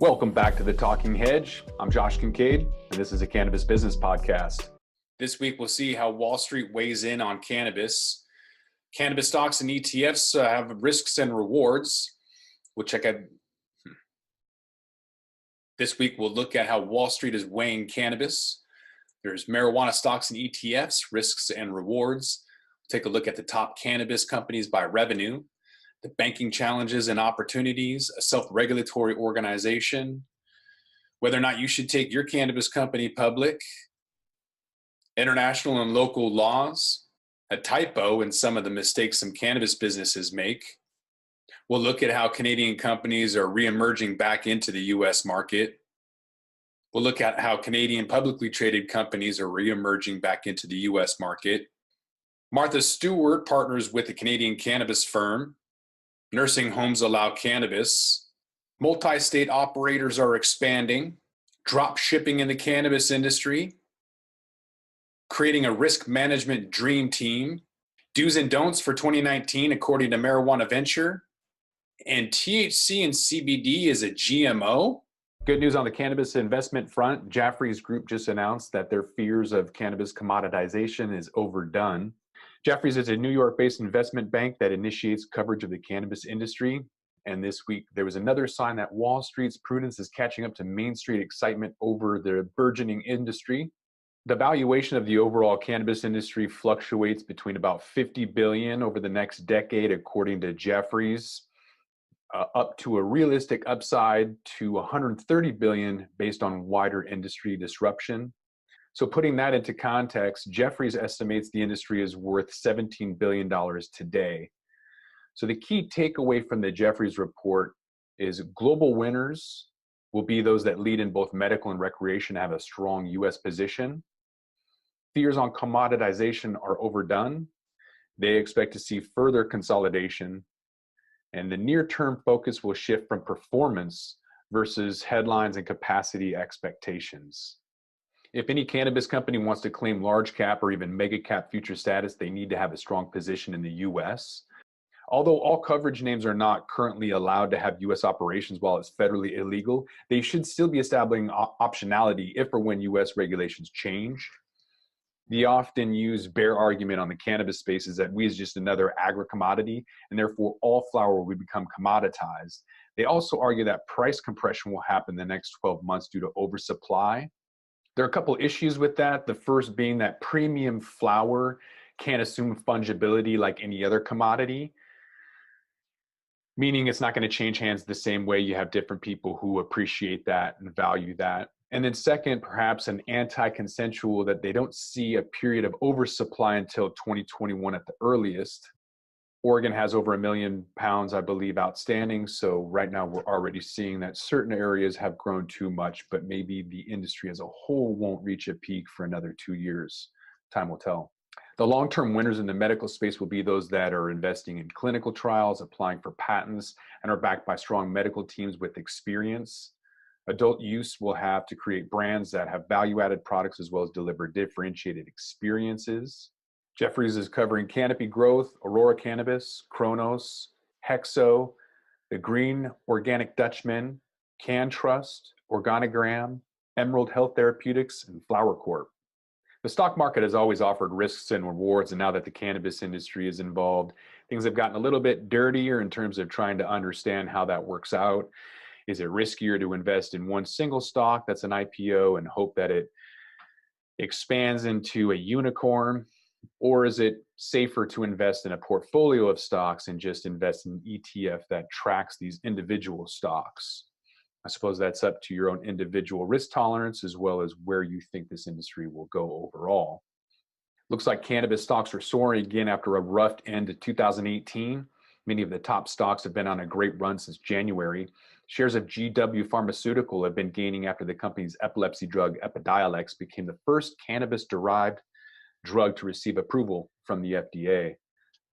Welcome back to the Talking Hedge. I'm Josh Kincaid, and this is a cannabis business podcast. This week, we'll see how Wall Street weighs in on cannabis. Cannabis stocks and ETFs have risks and rewards. We'll check out. This week, we'll look at how Wall Street is weighing cannabis. There's marijuana stocks and ETFs, risks and rewards. We'll take a look at the top cannabis companies by revenue, the banking challenges and opportunities, a self-regulatory organization, whether or not you should take your cannabis company public, international and local laws, a typo in some of the mistakes some cannabis businesses make. We'll look at how Canadian companies are re-emerging back into the US market. We'll look at how Canadian publicly traded companies are re-emerging back into the US market. Martha Stewart partners with a Canadian cannabis firm. Nursing homes allow cannabis. Multi-state operators are expanding. Drop shipping in the cannabis industry. Creating a risk management dream team. Do's and don'ts for 2019 according to Marijuana Venture. And THC and CBD is a GMO. Good news on the cannabis investment front. Jefferies Group just announced that their fears of cannabis commoditization is overdone. Jefferies is a New York-based investment bank that initiates coverage of the cannabis industry. And this week, there was another sign that Wall Street's prudence is catching up to Main Street excitement over the burgeoning industry. The valuation of the overall cannabis industry fluctuates between about $50 billion over the next decade, according to Jefferies, up to a realistic upside to $130 billion based on wider industry disruption. So putting that into context, Jefferies estimates the industry is worth $17 billion today. So the key takeaway from the Jefferies report is global winners will be those that lead in both medical and recreation, have a strong US position. Fears on commoditization are overdone. They expect to see further consolidation. And the near-term focus will shift from performance versus headlines and capacity expectations. If any cannabis company wants to claim large cap or even mega cap future status, they need to have a strong position in the US. Although all coverage names are not currently allowed to have US operations while it's federally illegal, they should still be establishing optionality if or when US regulations change. The often used bear argument on the cannabis space is that weed is just another agri-commodity, and therefore all flower will become commoditized. They also argue that price compression will happen in the next 12 months due to oversupply. There are a couple issues with that. The first being that premium flower can't assume fungibility like any other commodity, meaning it's not going to change hands the same way. You have different people who appreciate that and value that. And then second, perhaps an anti-consensual that they don't see a period of oversupply until 2021 at the earliest. Oregon has over 1 million pounds, I believe, outstanding. So right now we're already seeing that certain areas have grown too much, but maybe the industry as a whole won't reach a peak for another 2 years. Time will tell. The long-term winners in the medical space will be those that are investing in clinical trials, applying for patents, and are backed by strong medical teams with experience. Adult use will have to create brands that have value-added products as well as deliver differentiated experiences. Jefferies is covering Canopy Growth, Aurora Cannabis, Kronos, Hexo, the Green Organic Dutchman, CanTrust, Organogram, Emerald Health Therapeutics, and Flower Corp. The stock market has always offered risks and rewards, and now that the cannabis industry is involved, things have gotten a little bit dirtier in terms of trying to understand how that works out. Is it riskier to invest in one single stock that's an IPO and hope that it expands into a unicorn? Or is it safer to invest in a portfolio of stocks and just invest in an ETF that tracks these individual stocks? I suppose that's up to your own individual risk tolerance as well as where you think this industry will go overall. Looks like cannabis stocks are soaring again after a rough end to 2018. Many of the top stocks have been on a great run since January. Shares of GW Pharmaceutical have been gaining after the company's epilepsy drug Epidiolex became the first cannabis-derived drug to receive approval from the FDA.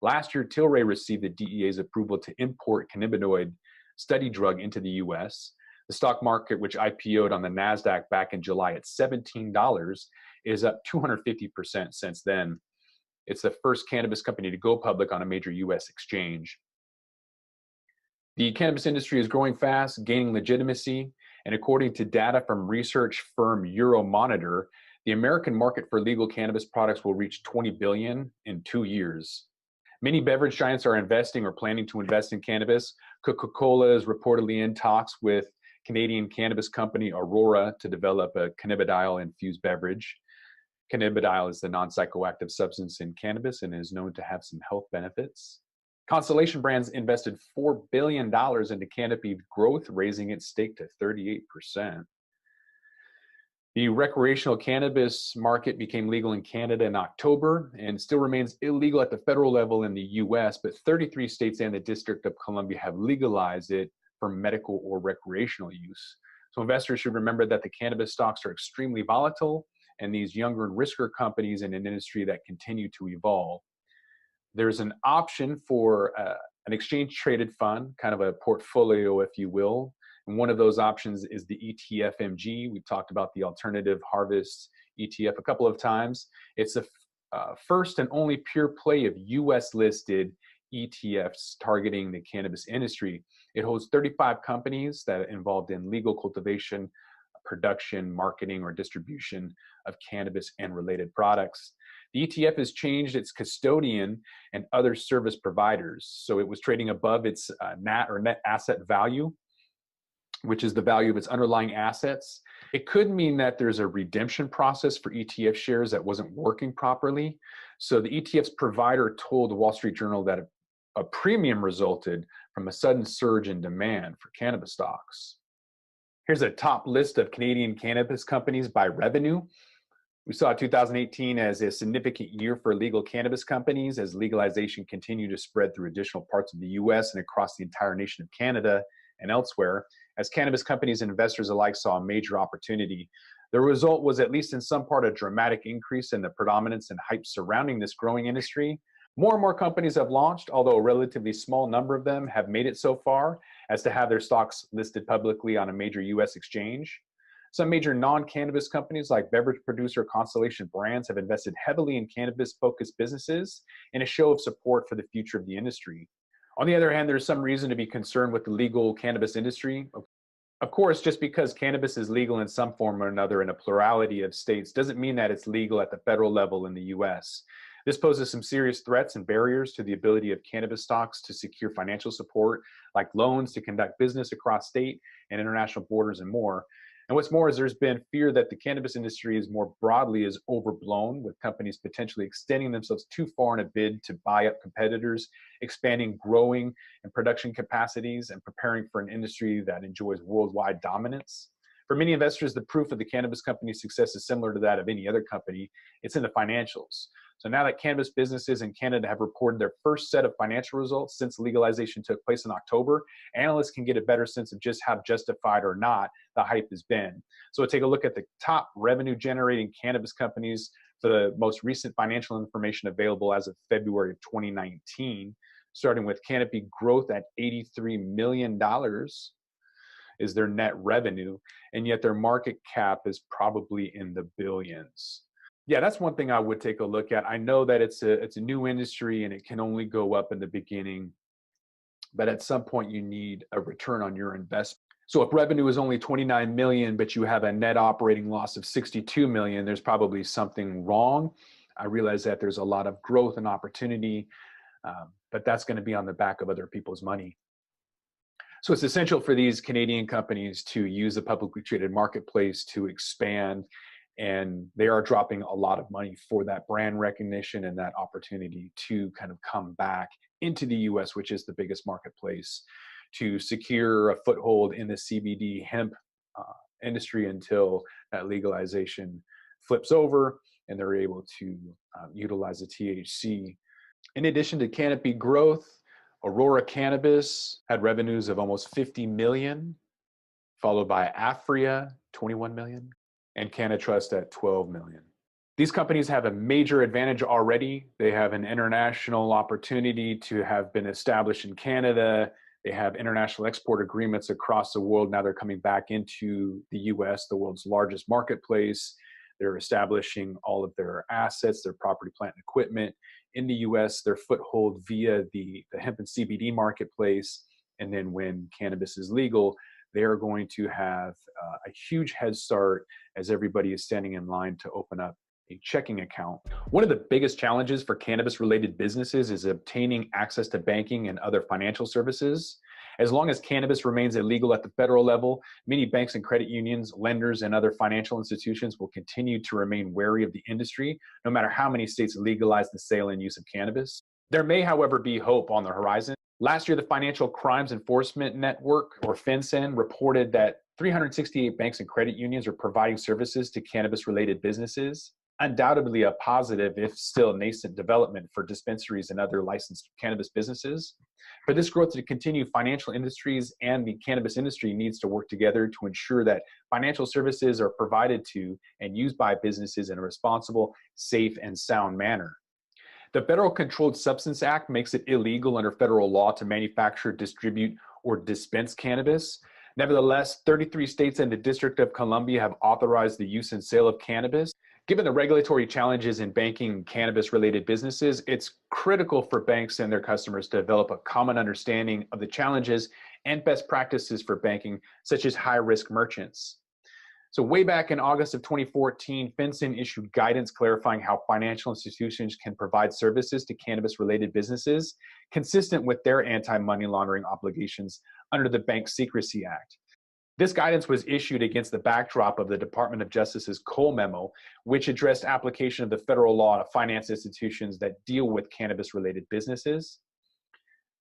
Last year, Tilray received the DEA's approval to import cannabinoid study drug into the US. The stock market, which IPO'd on the NASDAQ back in July at $17, is up 250% since then. It's the first cannabis company to go public on a major US exchange. The cannabis industry is growing fast, gaining legitimacy, And according to data from research firm Euromonitor, the American market for legal cannabis products will reach 20 billion in 2 years. Many beverage giants are investing or planning to invest in cannabis. Coca-Cola is reportedly in talks with Canadian cannabis company Aurora to develop a cannabidiol-infused beverage. Cannabidiol is the non-psychoactive substance in cannabis and is known to have some health benefits. Constellation Brands invested $4 billion into Canopy growth, raising its stake to 38%. The recreational cannabis market became legal in Canada in October and still remains illegal at the federal level in the US, but 33 states and the District of Columbia have legalized it for medical or recreational use. So investors should remember that the cannabis stocks are extremely volatile, and these younger and riskier companies in an industry that continue to evolve. There's an option for an exchange traded fund, kind of a portfolio, if you will. And one of those options is the ETFMG. We've talked about the Alternative Harvest ETF a couple of times. It's the first and only pure play of US listed ETFs targeting the cannabis industry. It holds 35 companies that are involved in legal cultivation, production, marketing, or distribution of cannabis and related products. The ETF has changed its custodian and other service providers. So it was trading above its NAT or net asset value, which is the value of its underlying assets. It could mean that there's a redemption process for ETF shares that wasn't working properly. So the ETF's provider told the Wall Street Journal that a premium resulted from a sudden surge in demand for cannabis stocks. Here's a top list of Canadian cannabis companies by revenue. We saw 2018 as a significant year for legal cannabis companies as legalization continued to spread through additional parts of the US and across the entire nation of Canada and elsewhere, as cannabis companies and investors alike saw a major opportunity. The result was, at least in some part, a dramatic increase in the predominance and hype surrounding this growing industry. More and more companies have launched, although a relatively small number of them have made it so far as to have their stocks listed publicly on a major US exchange. Some major non-cannabis companies like beverage producer Constellation Brands have invested heavily in cannabis-focused businesses in a show of support for the future of the industry. On the other hand, there's some reason to be concerned with the legal cannabis industry. Of course, just because cannabis is legal in some form or another in a plurality of states doesn't mean that it's legal at the federal level in the US. This poses some serious threats and barriers to the ability of cannabis stocks to secure financial support, like loans to conduct business across state and international borders and more. And what's more is there's been fear that the cannabis industry is more broadly is overblown, with companies potentially extending themselves too far in a bid to buy up competitors, expanding growing and production capacities, and preparing for an industry that enjoys worldwide dominance. For many investors, the proof of the cannabis company's success is similar to that of any other company. It's in the financials. So now that cannabis businesses in Canada have reported their first set of financial results since legalization took place in October, analysts can get a better sense of just how justified or not the hype has been. So we'll take a look at the top revenue generating cannabis companies for the most recent financial information available as of February of 2019, starting with Canopy Growth at $83 million is their net revenue, and yet their market cap is probably in the billions. Yeah, that's one thing I would take a look at. I know that it's a new industry and it can only go up in the beginning, but at some point you need a return on your investment. So if revenue is only 29 million, but you have a net operating loss of 62 million, there's probably something wrong. I realize that there's a lot of growth and opportunity, but that's going to be on the back of other people's money. So it's essential for these Canadian companies to use the publicly traded marketplace to expand, and they are dropping a lot of money for that brand recognition and that opportunity to kind of come back into the US, which is the biggest marketplace, to secure a foothold in the CBD hemp industry until that legalization flips over and they're able to utilize the THC. In addition to Canopy Growth, Aurora Cannabis had revenues of almost 50 million, followed by Afria, 21 million, and CanaTrust at 12 million. These companies have a major advantage already. They have an international opportunity to have been established in Canada. They have international export agreements across the world. Now they're coming back into the US, the world's largest marketplace. They're establishing all of their assets, their property, plant, and equipment in the US, their foothold via the hemp and CBD marketplace. And then when cannabis is legal, they are going to have a huge head start as everybody is standing in line to open up a checking account. One of the biggest challenges for cannabis-related businesses is obtaining access to banking and other financial services. As long as cannabis remains illegal at the federal level, many banks and credit unions, lenders, and other financial institutions will continue to remain wary of the industry, no matter how many states legalize the sale and use of cannabis. There may, however, be hope on the horizon. Last year, the Financial Crimes Enforcement Network, or FinCEN, reported that 368 banks and credit unions are providing services to cannabis-related businesses. Undoubtedly a positive, if still nascent, development for dispensaries and other licensed cannabis businesses. For this growth to continue, financial industries and the cannabis industry needs to work together to ensure that financial services are provided to and used by businesses in a responsible, safe, and sound manner. The Federal Controlled Substance Act makes it illegal under federal law to manufacture, distribute, or dispense cannabis. Nevertheless, 33 states and the District of Columbia have authorized the use and sale of cannabis. Given the regulatory challenges in banking cannabis-related businesses, it's critical for banks and their customers to develop a common understanding of the challenges and best practices for banking, such as high-risk merchants. So way back in August of 2014, FinCEN issued guidance clarifying how financial institutions can provide services to cannabis-related businesses, consistent with their anti-money laundering obligations under the Bank Secrecy Act. This guidance was issued against the backdrop of the Department of Justice's Cole memo, which addressed application of the federal law to finance institutions that deal with cannabis-related businesses.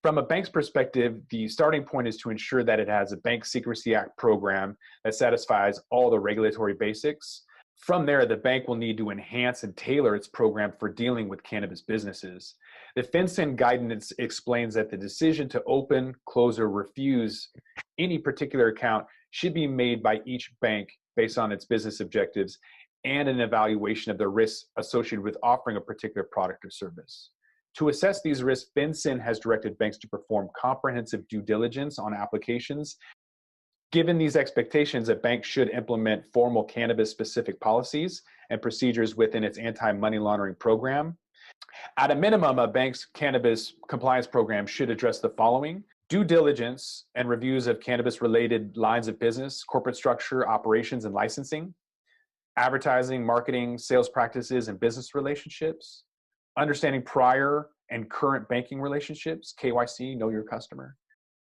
From a bank's perspective, the starting point is to ensure that it has a Bank Secrecy Act program that satisfies all the regulatory basics. From there, the bank will need to enhance and tailor its program for dealing with cannabis businesses. The FinCEN guidance explains that the decision to open, close, or refuse any particular account should be made by each bank based on its business objectives and an evaluation of the risks associated with offering a particular product or service. To assess these risks, FinCEN has directed banks to perform comprehensive due diligence on applications. Given these expectations, a bank should implement formal cannabis-specific policies and procedures within its anti-money laundering program. At a minimum, a bank's cannabis compliance program should address the following: due diligence and reviews of cannabis-related lines of business, corporate structure, operations, and licensing, advertising, marketing, sales practices, and business relationships, understanding prior and current banking relationships, KYC, know your customer,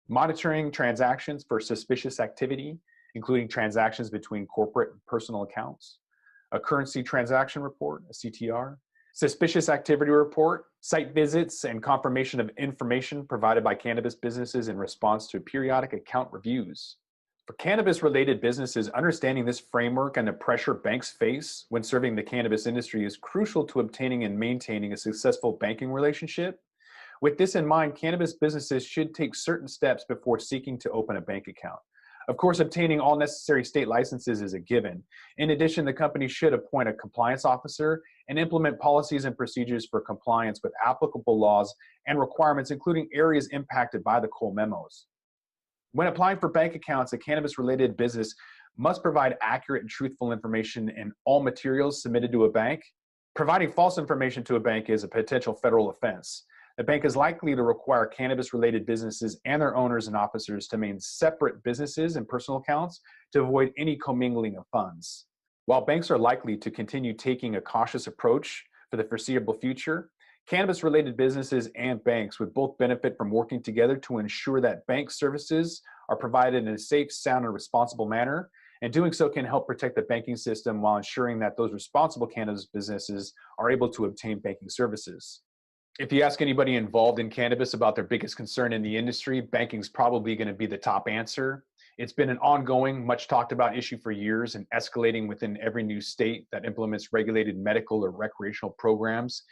monitoring transactions for suspicious activity, including transactions between corporate and personal accounts, a currency transaction report, a CTR, suspicious activity report, site visits, and confirmation of information provided by cannabis businesses in response to periodic account reviews. For cannabis-related businesses, understanding this framework and the pressure banks face when serving the cannabis industry is crucial to obtaining and maintaining a successful banking relationship. With this in mind, cannabis businesses should take certain steps before seeking to open a bank account. Of course, obtaining all necessary state licenses is a given. In addition, the company should appoint a compliance officer and implement policies and procedures for compliance with applicable laws and requirements, including areas impacted by the Cole memos. When applying for bank accounts, a cannabis-related business must provide accurate and truthful information in all materials submitted to a bank. Providing false information to a bank is a potential federal offense. The bank is likely to require cannabis-related businesses and their owners and officers to maintain separate businesses and personal accounts to avoid any commingling of funds. While banks are likely to continue taking a cautious approach for the foreseeable future, cannabis-related businesses and banks would both benefit from working together to ensure that bank services are provided in a safe, sound, and responsible manner, and doing so can help protect the banking system while ensuring that those responsible cannabis businesses are able to obtain banking services. If you ask anybody involved in cannabis about their biggest concern in the industry, banking is probably going to be the top answer. It's been an ongoing, much talked about issue for years and escalating within every new state that implements regulated medical or recreational programs.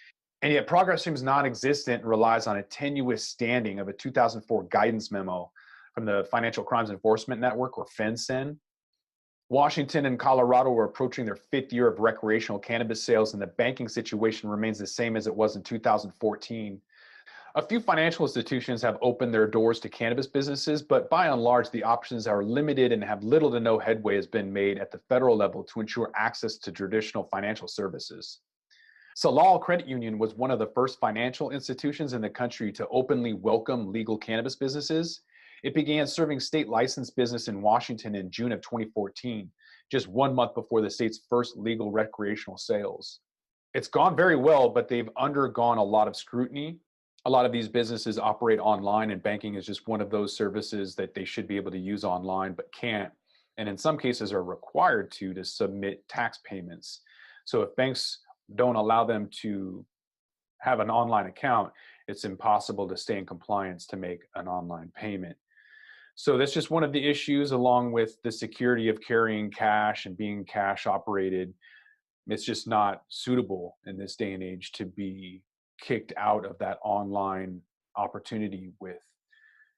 And yet progress seems non-existent and relies on a tenuous standing of a 2004 guidance memo from the Financial Crimes Enforcement Network, or FinCEN. Washington and Colorado are approaching their 5th year of recreational cannabis sales, and the banking situation remains the same as it was in 2014. A few financial institutions have opened their doors to cannabis businesses, but by and large, the options are limited and have little to no headway has been made at the federal level to ensure access to traditional financial services. Salal Credit Union was one of the first financial institutions in the country to openly welcome legal cannabis businesses. It began serving state licensed business in Washington in June of 2014, just 1 month before the state's first legal recreational sales. It's gone very well, but they've undergone a lot of scrutiny. A lot of these businesses operate online, and banking is just one of those services that they should be able to use online but can't. And in some cases are required to submit tax payments. So if banks don't allow them to have an online account, it's impossible to stay in compliance to make an online payment. So that's just one of the issues, along with the security of carrying cash and being cash operated. It's just not suitable in this day and age to be kicked out of that online opportunity with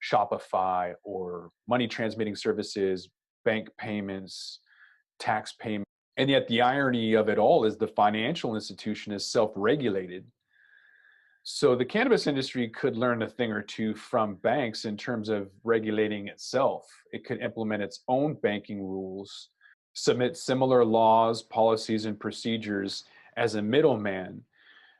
Shopify or money transmitting services, bank payments, tax payments. And yet the irony of it all is the financial institution is self-regulated. So the cannabis industry could learn a thing or two from banks in terms of regulating itself. It could implement its own banking rules, submit similar laws, policies, and procedures as a middleman.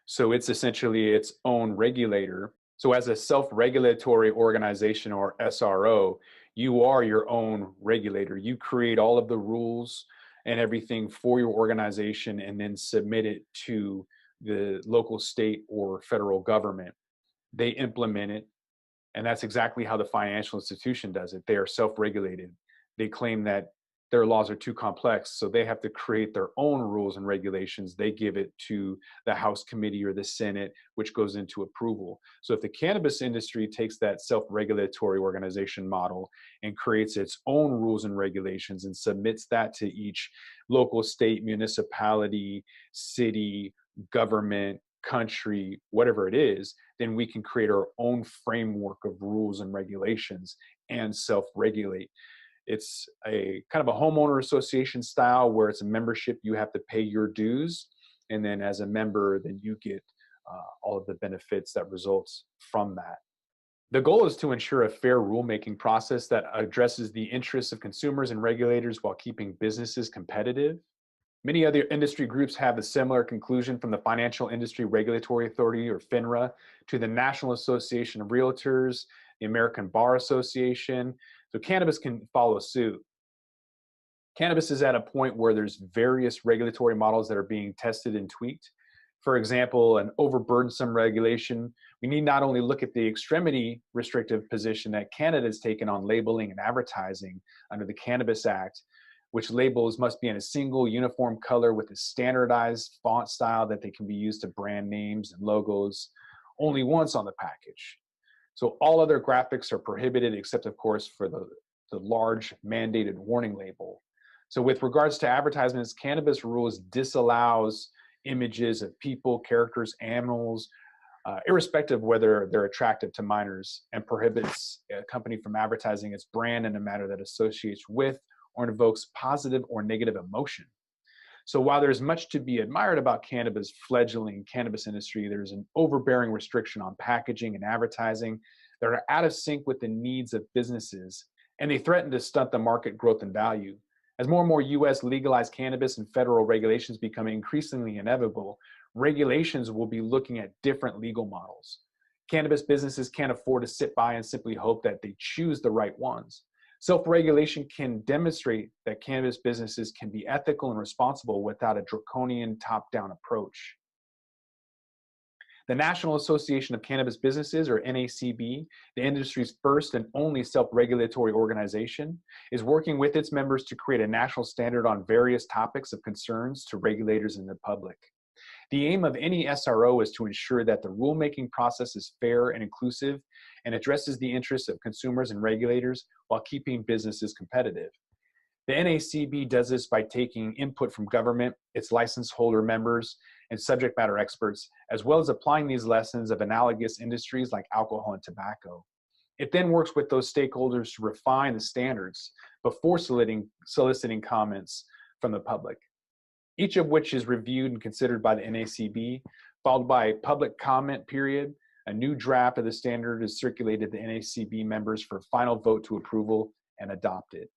So it's essentially its own regulator. So as a self-regulatory organization, or SRO, you are your own regulator. You create all of the rules and everything for your organization and then submit it to the local, state, or federal government. They implement it, and that's exactly how the financial institution does it. They are self-regulated. They claim that their laws are too complex, so they have to create their own rules and regulations. They give it to the House committee or the Senate, which goes into approval. So if the cannabis industry takes that self-regulatory organization model and creates its own rules and regulations and submits that to each local, state, municipality, city, government, country, whatever it is, then we can create our own framework of rules and regulations and self-regulate. It's a kind of a homeowner association style where it's a membership. You have to pay your dues, and then as a member, then you get all of the benefits that results from that. The goal is to ensure a fair rulemaking process that addresses the interests of consumers and regulators while keeping businesses competitive. Many other industry groups have a similar conclusion, from the Financial Industry Regulatory Authority, or FINRA, to the National Association of Realtors, the American Bar Association. So cannabis can follow suit. Cannabis is at a point where there's various regulatory models that are being tested and tweaked. For example, an overburdensome regulation. We need not only look at the extremity restrictive position that Canada has taken on labeling and advertising under the Cannabis Act, which labels must be in a single uniform color with a standardized font style that they can be used to brand names and logos only once on the package. So all other graphics are prohibited, except of course for the large mandated warning label. So with regards to advertisements, cannabis rules disallows images of people, characters, animals, irrespective of whether they're attractive to minors, and prohibits a company from advertising its brand in a manner that associates with or invokes positive or negative emotion. So while there's much to be admired about Canada's fledgling cannabis industry, there's an overbearing restriction on packaging and advertising that are out of sync with the needs of businesses, and they threaten to stunt the market growth and value. As more and more US legalized cannabis and federal regulations become increasingly inevitable, regulations will be looking at different legal models. Cannabis businesses can't afford to sit by and simply hope that they choose the right ones. Self-regulation can demonstrate that cannabis businesses can be ethical and responsible without a draconian top-down approach. The National Association of Cannabis Businesses, or NACB, the industry's first and only self-regulatory organization, is working with its members to create a national standard on various topics of concerns to regulators and the public. The aim of any SRO is to ensure that the rulemaking process is fair and inclusive and addresses the interests of consumers and regulators while keeping businesses competitive. The NACB does this by taking input from government, its license holder members, and subject matter experts, as well as applying these lessons of analogous industries like alcohol and tobacco. It then works with those stakeholders to refine the standards before soliciting comments from the public, each of which is reviewed and considered by the NACB, followed by a public comment period. A new draft of the standard is circulated to NACB members for final vote to approval and adopted.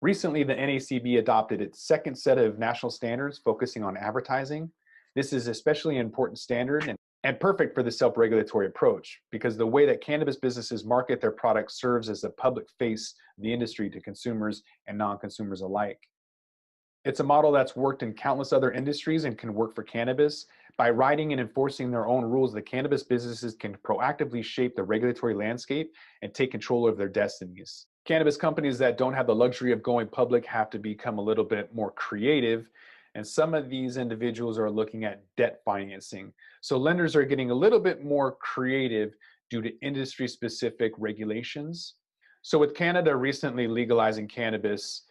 Recently, the NACB adopted its second set of national standards focusing on advertising. This is especially an important standard, and and perfect for the self-regulatory approach because the way that cannabis businesses market their products serves as a public face of the industry to consumers and non-consumers alike. It's a model that's worked in countless other industries and can work for cannabis. By writing and enforcing their own rules, the cannabis businesses can proactively shape the regulatory landscape and take control of their destinies. Cannabis companies that don't have the luxury of going public have to become a little bit more creative, and some of these individuals are looking at debt financing. So lenders are getting a little bit more creative due to industry-specific regulations. So with Canada recently legalizing cannabis,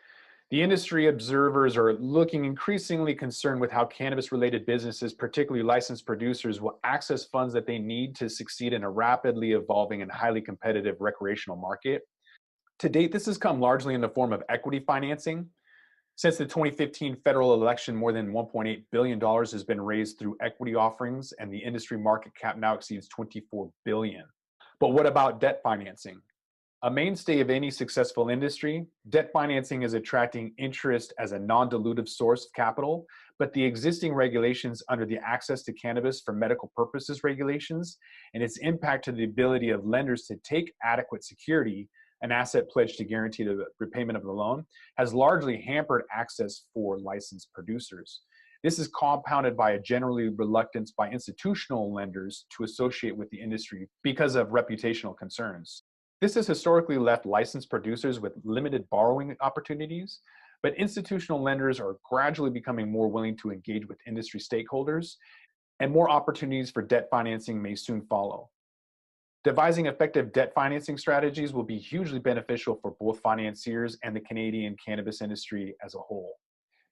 the industry observers are looking increasingly concerned with how cannabis-related businesses, particularly licensed producers, will access funds that they need to succeed in a rapidly evolving and highly competitive recreational market. To date, this has come largely in the form of equity financing. Since the 2015 federal election, more than $1.8 billion has been raised through equity offerings, and the industry market cap now exceeds $24 billion. But what about debt financing? A mainstay of any successful industry, debt financing is attracting interest as a non-dilutive source of capital, but the existing regulations under the Access to Cannabis for Medical Purposes regulations and its impact to the ability of lenders to take adequate security, an asset pledge to guarantee the repayment of the loan, has largely hampered access for licensed producers. This is compounded by a generally reluctance by institutional lenders to associate with the industry because of reputational concerns. This has historically left licensed producers with limited borrowing opportunities, but institutional lenders are gradually becoming more willing to engage with industry stakeholders, and more opportunities for debt financing may soon follow. Devising effective debt financing strategies will be hugely beneficial for both financiers and the Canadian cannabis industry as a whole.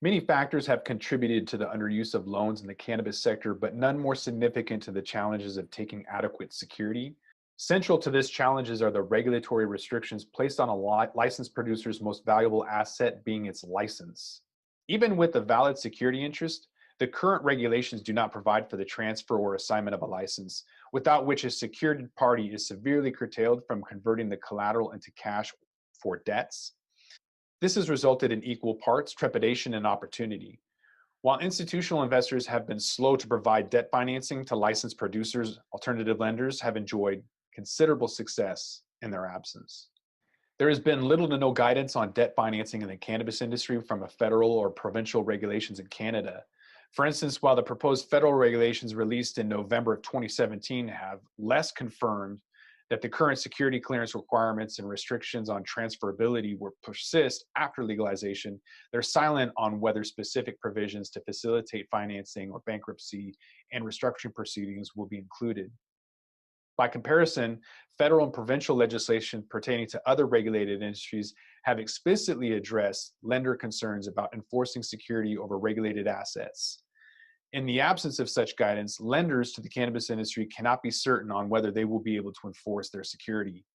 Many factors have contributed to the underuse of loans in the cannabis sector, but none more significant to the challenges of taking adequate security. Central to this challenges are the regulatory restrictions placed on a licensed producer's most valuable asset being its license. Even with a valid security interest, the current regulations do not provide for the transfer or assignment of a license, without which a secured party is severely curtailed from converting the collateral into cash for debts. This has resulted in equal parts trepidation and opportunity. While institutional investors have been slow to provide debt financing to licensed producers, alternative lenders have enjoyed considerable success in their absence. There has been little to no guidance on debt financing in the cannabis industry from a federal or provincial regulations in Canada. For instance, while the proposed federal regulations released in November of 2017 have less confirmed that the current security clearance requirements and restrictions on transferability will persist after legalization, they're silent on whether specific provisions to facilitate financing or bankruptcy and restructuring proceedings will be included. By comparison, federal and provincial legislation pertaining to other regulated industries have explicitly addressed lender concerns about enforcing security over regulated assets. In the absence of such guidance, lenders to the cannabis industry cannot be certain on whether they will be able to enforce their security.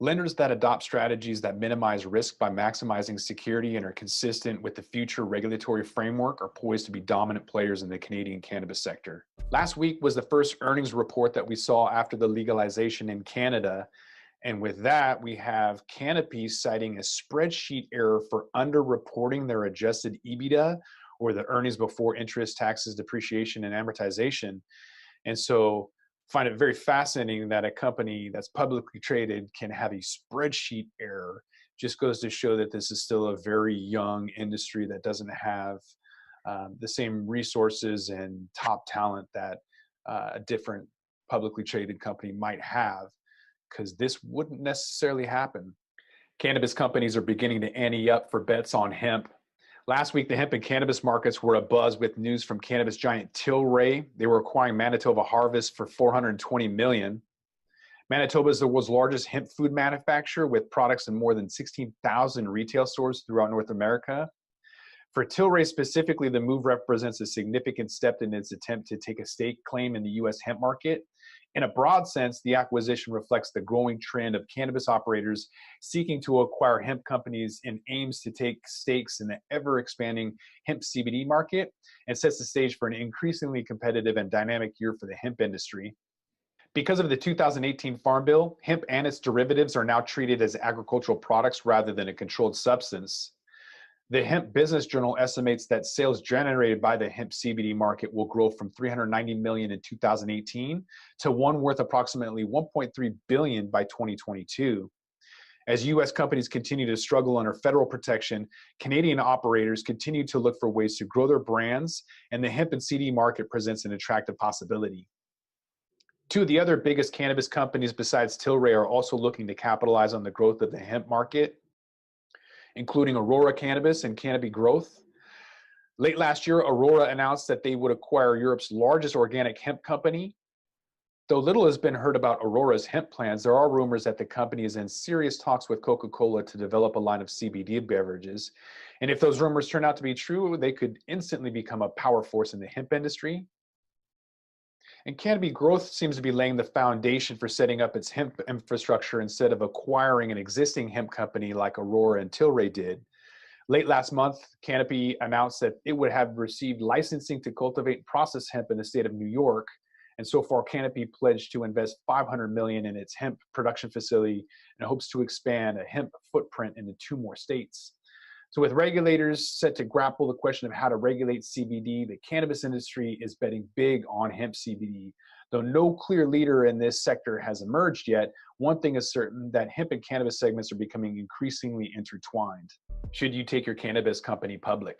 Lenders that adopt strategies that minimize risk by maximizing security and are consistent with the future regulatory framework are poised to be dominant players in the Canadian cannabis sector. Last week was the first earnings report that we saw after the legalization in Canada. And with that, we have Canopy citing a spreadsheet error for underreporting their adjusted EBITDA, or the earnings before interest, taxes, depreciation, and amortization. And so find it very fascinating that a company that's publicly traded can have a spreadsheet error. Just goes to show that this is still a very young industry that doesn't have the same resources and top talent that a different publicly traded company might have, because this wouldn't necessarily happen. Cannabis companies are beginning to ante up for bets on hemp. Last week, the hemp and cannabis markets were abuzz with news from cannabis giant Tilray. They were acquiring Manitoba Harvest for $420 million. Manitoba is the world's largest hemp food manufacturer with products in more than 16,000 retail stores throughout North America. For Tilray specifically, the move represents a significant step in its attempt to take a stake claim in the U.S. hemp market. In a broad sense, the acquisition reflects the growing trend of cannabis operators seeking to acquire hemp companies in aims to take stakes in the ever-expanding hemp CBD market, and sets the stage for an increasingly competitive and dynamic year for the hemp industry. Because of the 2018 Farm Bill, hemp and its derivatives are now treated as agricultural products rather than a controlled substance. The Hemp Business Journal estimates that sales generated by the hemp CBD market will grow from 390 million in 2018 to one worth approximately 1.3 billion by 2022. As U.S. companies continue to struggle under federal protection, Canadian operators continue to look for ways to grow their brands, and the hemp and CBD market presents an attractive possibility. Two of the other biggest cannabis companies besides Tilray are also looking to capitalize on the growth of the hemp market, including Aurora Cannabis and Canopy Growth. Late last year, Aurora announced that they would acquire Europe's largest organic hemp company. Though little has been heard about Aurora's hemp plans, there are rumors that the company is in serious talks with Coca-Cola to develop a line of CBD beverages. And if those rumors turn out to be true, they could instantly become a power force in the hemp industry. And Canopy Growth seems to be laying the foundation for setting up its hemp infrastructure instead of acquiring an existing hemp company like Aurora and Tilray did. Late last month, Canopy announced that it would have received licensing to cultivate and process hemp in the state of New York. And so far, Canopy pledged to invest $500 million in its hemp production facility and hopes to expand a hemp footprint into 2 more states. So with regulators set to grapple the question of how to regulate CBD, the cannabis industry is betting big on hemp CBD. Though no clear leader in this sector has emerged yet, one thing is certain, that hemp and cannabis segments are becoming increasingly intertwined. Should you take your cannabis company public?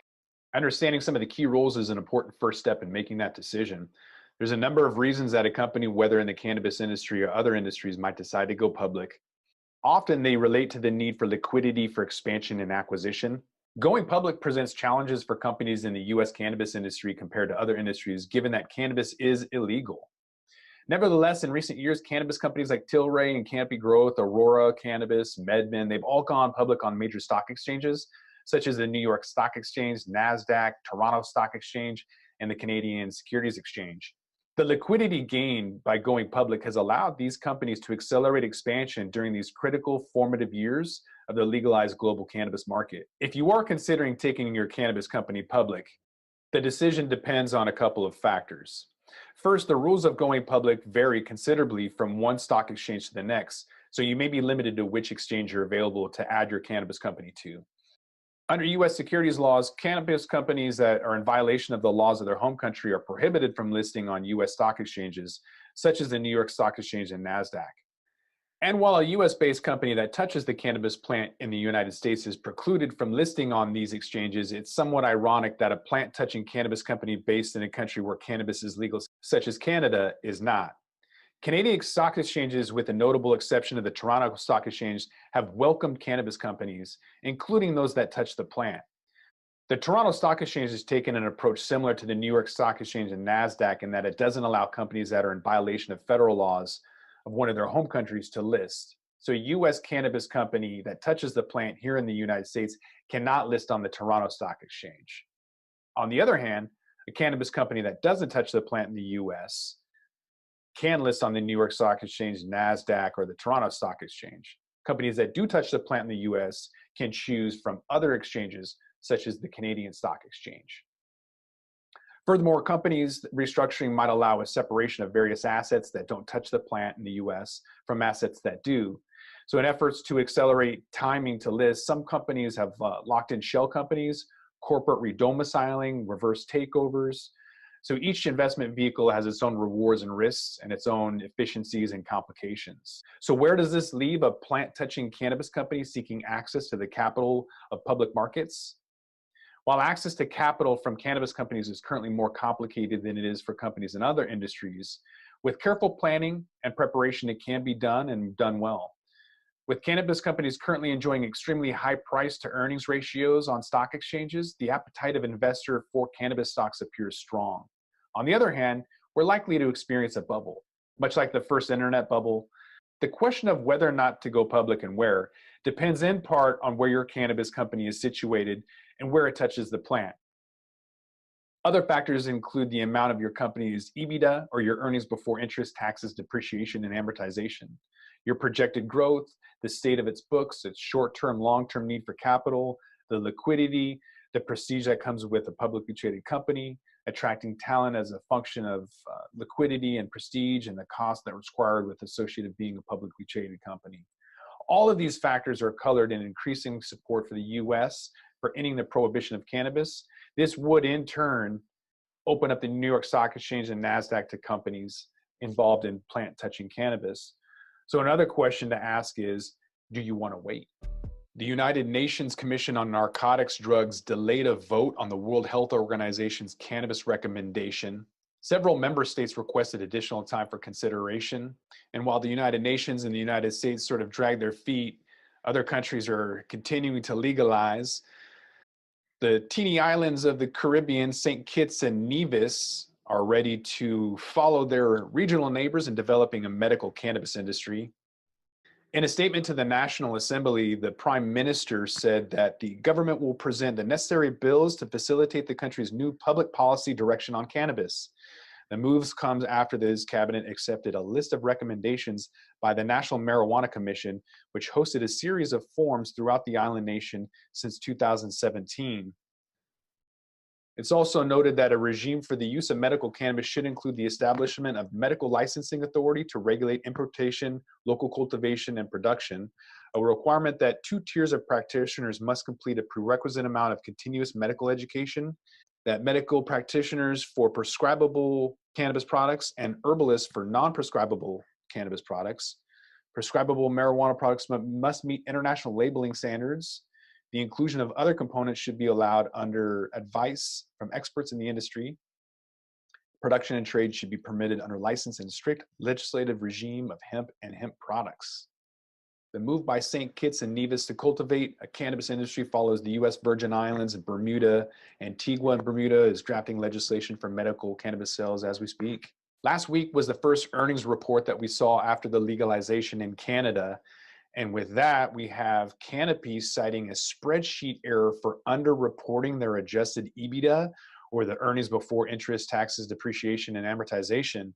Understanding some of the key rules is an important first step in making that decision. There's a number of reasons that a company, whether in the cannabis industry or other industries, might decide to go public. Often they relate to the need for liquidity for expansion and acquisition. Going public presents challenges for companies in the US cannabis industry compared to other industries, given that cannabis is illegal. Nevertheless, in recent years, cannabis companies like Tilray and Canopy Growth, Aurora Cannabis, MedMen, they've all gone public on major stock exchanges, such as the New York Stock Exchange, NASDAQ, Toronto Stock Exchange, and the Canadian Securities Exchange. The liquidity gained by going public has allowed these companies to accelerate expansion during these critical formative years of the legalized global cannabis market. If you are considering taking your cannabis company public, the decision depends on a couple of factors. First, the rules of going public vary considerably from one stock exchange to the next, so you may be limited to which exchange you're available to add your cannabis company to. Under US securities laws, cannabis companies that are in violation of the laws of their home country are prohibited from listing on US stock exchanges, such as the New York Stock Exchange and NASDAQ. And while a US-based company that touches the cannabis plant in the United States is precluded from listing on these exchanges, it's somewhat ironic that a plant-touching cannabis company based in a country where cannabis is legal, such as Canada, is not. Canadian stock exchanges, with the notable exception of the Toronto Stock Exchange, have welcomed cannabis companies, including those that touch the plant. The Toronto Stock Exchange has taken an approach similar to the New York Stock Exchange and NASDAQ in that it doesn't allow companies that are in violation of federal laws of one of their home countries to list. So a U.S. cannabis company that touches the plant here in the United States cannot list on the Toronto Stock Exchange. On the other hand, a cannabis company that doesn't touch the plant in the U.S. can list on the New York Stock Exchange, NASDAQ, or the Toronto Stock Exchange. Companies that do touch the plant in the US can choose from other exchanges, such as the Canadian Stock Exchange. Furthermore, companies restructuring might allow a separation of various assets that don't touch the plant in the US from assets that do. So in efforts to accelerate timing to list, some companies have locked in shell companies, corporate redomiciling, reverse takeovers. So each investment vehicle has its own rewards and risks and its own efficiencies and complications. So where does this leave a plant-touching cannabis company seeking access to the capital of public markets? While access to capital from cannabis companies is currently more complicated than it is for companies in other industries, with careful planning and preparation, it can be done and done well. With cannabis companies currently enjoying extremely high price to earnings ratios on stock exchanges, the appetite of investor for cannabis stocks appears strong. On the other hand, we're likely to experience a bubble. Much like the first internet bubble, the question of whether or not to go public and where depends in part on where your cannabis company is situated and where it touches the plant. Other factors include the amount of your company's EBITDA, or your earnings before interest, taxes, depreciation, and amortization, your projected growth, the state of its books, its short-term, long-term need for capital, the liquidity, the prestige that comes with a publicly traded company, attracting talent as a function of liquidity and prestige, and the cost that required with associated being a publicly traded company. All of these factors are colored in increasing support for the US for ending the prohibition of cannabis. This would in turn open up the New York Stock Exchange and NASDAQ to companies involved in plant-touching cannabis. So another question to ask is, do you want to wait? The United Nations Commission on Narcotics Drugs delayed a vote on the World Health Organization's cannabis recommendation. Several member states requested additional time for consideration. And while the United Nations and the United States sort of dragged their feet, other countries are continuing to legalize. The teeny islands of the Caribbean, St. Kitts and Nevis, are ready to follow their regional neighbors in developing a medical cannabis industry. In a statement to the National Assembly, the Prime Minister said that the government will present the necessary bills to facilitate the country's new public policy direction on cannabis. The moves comes after this cabinet accepted a list of recommendations by the National Marijuana Commission, which hosted a series of forums throughout the island nation since 2017. It's also noted that a regime for the use of medical cannabis should include the establishment of medical licensing authority to regulate importation, local cultivation, and production, a requirement that 2 tiers of practitioners must complete a prerequisite amount of continuous medical education, that medical practitioners for prescribable cannabis products and herbalists for non-prescribable cannabis products. Prescribable marijuana products must meet international labeling standards. The inclusion of other components should be allowed under advice from experts in the industry. Production and trade should be permitted under license and strict legislative regime of hemp and hemp products. The move by St. Kitts and Nevis to cultivate a cannabis industry follows the U.S. Virgin Islands and Bermuda. Antigua and Bermuda is drafting legislation for medical cannabis sales as we speak. Last week was the first earnings report that we saw after the legalization in Canada. And with that, we have Canopy citing a spreadsheet error for underreporting their adjusted EBITDA, or the earnings before interest, taxes, depreciation, and amortization.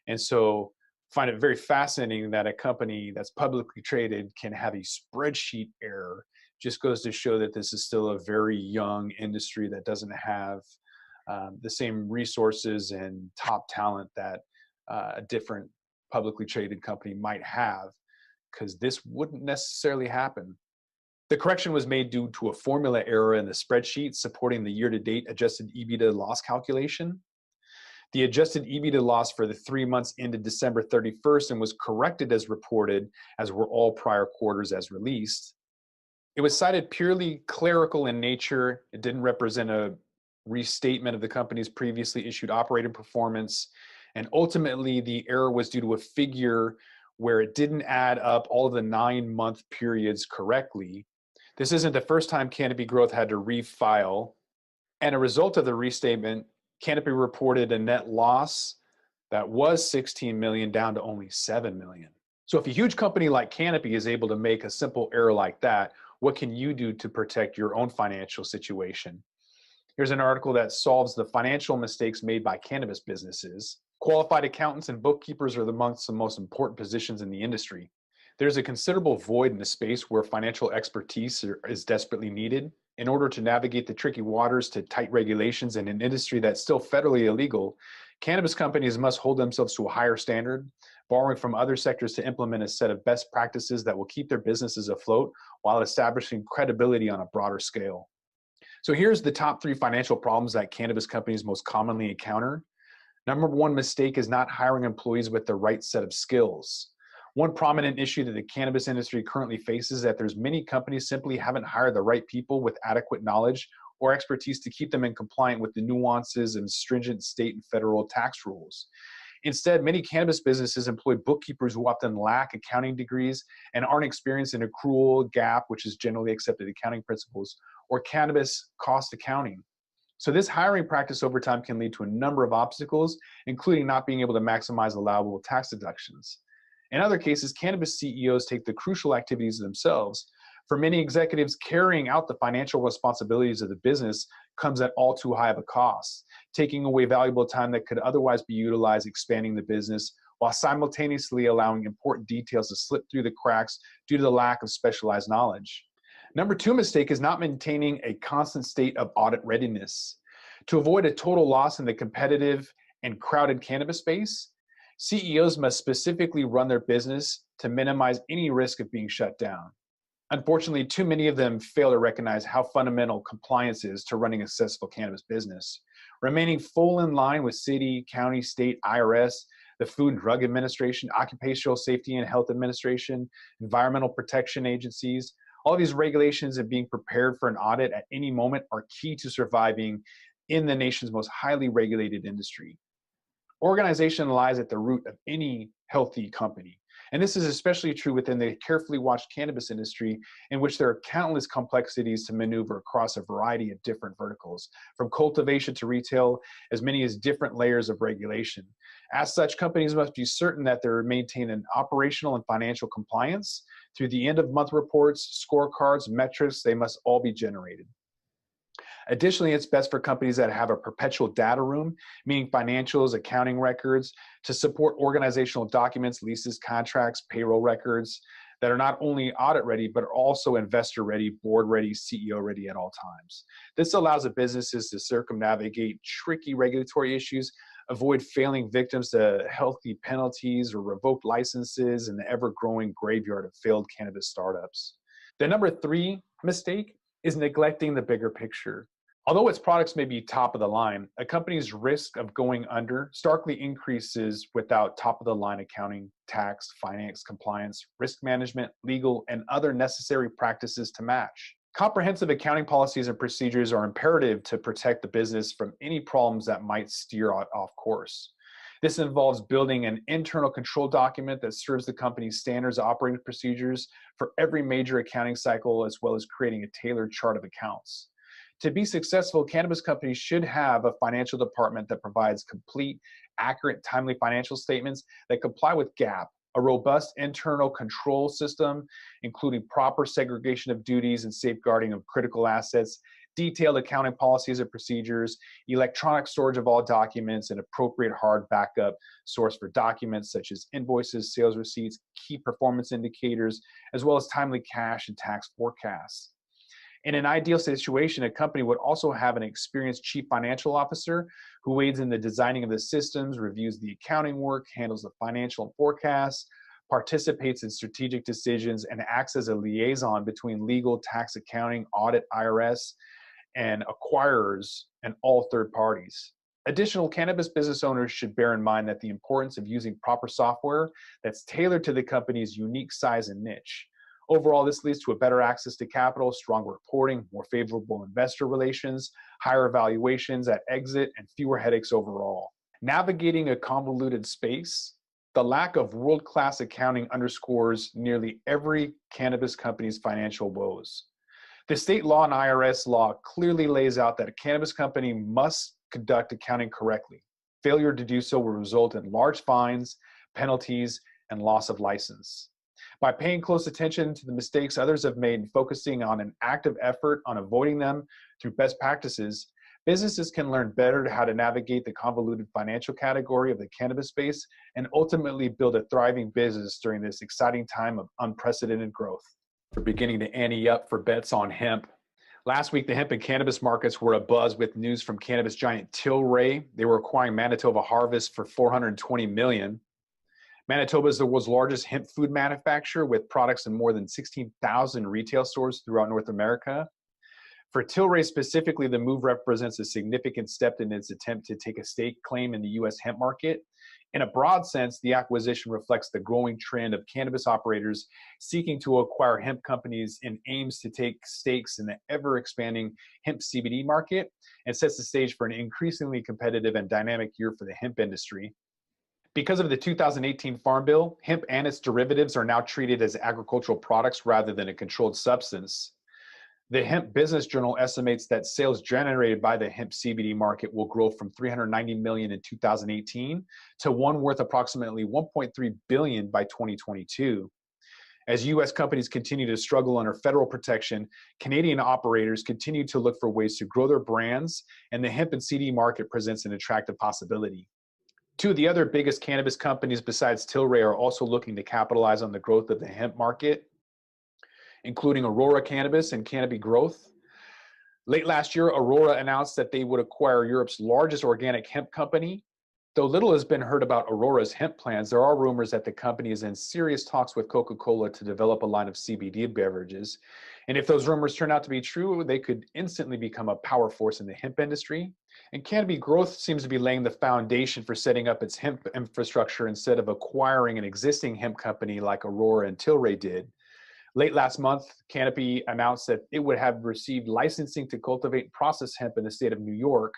And so find it very fascinating that a company that's publicly traded can have a spreadsheet error. Just goes to show that this is still a very young industry that doesn't have the same resources and top talent that a different publicly traded company might have, because this wouldn't necessarily happen. The correction was made due to a formula error in the spreadsheet supporting the year-to-date adjusted EBITDA loss calculation. The adjusted EBITDA loss for the 3 months ended December 31st and was corrected as reported, as were all prior quarters as released. It was cited purely clerical in nature. It didn't represent a restatement of the company's previously issued operating performance. And ultimately, the error was due to a figure where it didn't add up all of the 9-month periods correctly. This isn't the first time Canopy Growth had to refile. And a result of the restatement, Canopy reported a net loss that was 16 million down to only 7 million. So if a huge company like Canopy is able to make a simple error like that, what can you do to protect your own financial situation? Here's an article that solves the financial mistakes made by cannabis businesses. Qualified accountants and bookkeepers are amongst the most important positions in the industry. There's a considerable void in the space where financial expertise is desperately needed. In order to navigate the tricky waters to tight regulations in an industry that's still federally illegal, cannabis companies must hold themselves to a higher standard, borrowing from other sectors to implement a set of best practices that will keep their businesses afloat while establishing credibility on a broader scale. So here's the top 3 financial problems that cannabis companies most commonly encounter. Number 1 mistake is not hiring employees with the right set of skills. One prominent issue that the cannabis industry currently faces is that there's many companies simply haven't hired the right people with adequate knowledge or expertise to keep them in compliance with the nuances and stringent state and federal tax rules. Instead, many cannabis businesses employ bookkeepers who often lack accounting degrees and aren't experienced in accrual, GAAP, which is generally accepted accounting principles, or cannabis cost accounting. So this hiring practice over time can lead to a number of obstacles, including not being able to maximize allowable tax deductions. In other cases, cannabis CEOs take the crucial activities themselves. For many executives, carrying out the financial responsibilities of the business comes at all too high of a cost, taking away valuable time that could otherwise be utilized expanding the business, while simultaneously allowing important details to slip through the cracks due to the lack of specialized knowledge. Number 2 mistake is not maintaining a constant state of audit readiness. To avoid a total loss in the competitive and crowded cannabis space, CEOs must specifically run their business to minimize any risk of being shut down. Unfortunately, too many of them fail to recognize how fundamental compliance is to running a successful cannabis business. Remaining full in line with city, county, state, IRS, the Food and Drug Administration, Occupational Safety and Health Administration, environmental protection agencies, all these regulations and being prepared for an audit at any moment are key to surviving in the nation's most highly regulated industry. Organization lies at the root of any healthy company. And this is especially true within the carefully watched cannabis industry, in which there are countless complexities to maneuver across a variety of different verticals, from cultivation to retail, as many as different layers of regulation. As such, companies must be certain that they maintain an operational and financial compliance. Through the end of month reports, scorecards, metrics, they must all be generated. Additionally, it's best for companies that have a perpetual data room, meaning financials, accounting records, to support organizational documents, leases, contracts, payroll records that are not only audit ready, but are also investor ready, board ready, CEO ready at all times. This allows the businesses to circumnavigate tricky regulatory issues, avoid failing victims to healthy penalties or revoked licenses in the ever-growing graveyard of failed cannabis startups. The number 3 mistake is neglecting the bigger picture. Although its products may be top of the line, a company's risk of going under starkly increases without top of the line accounting, tax, finance, compliance, risk management, legal, and other necessary practices to match. Comprehensive accounting policies and procedures are imperative to protect the business from any problems that might steer off course. This involves building an internal control document that serves the company's standards operating procedures for every major accounting cycle, as well as creating a tailored chart of accounts. To be successful, cannabis companies should have a financial department that provides complete, accurate, timely financial statements that comply with GAAP, a robust internal control system, including proper segregation of duties and safeguarding of critical assets, detailed accounting policies and procedures, electronic storage of all documents, and appropriate hard backup source for documents such as invoices, sales receipts, key performance indicators, as well as timely cash and tax forecasts. In an ideal situation, a company would also have an experienced chief financial officer who aids in the designing of the systems, reviews the accounting work, handles the financial forecasts, participates in strategic decisions, and acts as a liaison between legal, tax, accounting, audit, IRS, and acquirers and all third parties. Additional cannabis business owners should bear in mind that the importance of using proper software that's tailored to the company's unique size and niche. Overall, this leads to a better access to capital, stronger reporting, more favorable investor relations, higher valuations at exit, and fewer headaches overall. Navigating a convoluted space, the lack of world-class accounting underscores nearly every cannabis company's financial woes. The state law and IRS law clearly lays out that a cannabis company must conduct accounting correctly. Failure to do so will result in large fines, penalties, and loss of license. By paying close attention to the mistakes others have made and focusing on an active effort on avoiding them through best practices, businesses can learn better how to navigate the convoluted financial category of the cannabis space and ultimately build a thriving business during this exciting time of unprecedented growth. We're beginning to ante up for bets on hemp. Last week, the hemp and cannabis markets were abuzz with news from cannabis giant Tilray. They were acquiring Manitoba Harvest for $420 million. Manitoba is the world's largest hemp food manufacturer with products in more than 16,000 retail stores throughout North America. For Tilray specifically, the move represents a significant step in its attempt to take a stake claim in the U.S. hemp market. In a broad sense, the acquisition reflects the growing trend of cannabis operators seeking to acquire hemp companies in aims to take stakes in the ever-expanding hemp CBD market and sets the stage for an increasingly competitive and dynamic year for the hemp industry. Because of the 2018 Farm Bill, hemp and its derivatives are now treated as agricultural products rather than a controlled substance. The Hemp Business Journal estimates that sales generated by the hemp CBD market will grow from $390 million in 2018 to one worth approximately $1.3 billion by 2022. As U.S. companies continue to struggle under federal protection, Canadian operators continue to look for ways to grow their brands, and the hemp and CBD market presents an attractive possibility. Two of the other biggest cannabis companies besides Tilray are also looking to capitalize on the growth of the hemp market, including Aurora Cannabis and Canopy Growth. Late last year, Aurora announced that they would acquire Europe's largest organic hemp company, Though little has been heard about Aurora's hemp plans, there are rumors that the company is in serious talks with Coca-Cola to develop a line of CBD beverages. And if those rumors turn out to be true, they could instantly become a power force in the hemp industry. And Canopy Growth seems to be laying the foundation for setting up its hemp infrastructure instead of acquiring an existing hemp company like Aurora and Tilray did. Late last month, Canopy announced that it would have received licensing to cultivate and process hemp in the state of New York.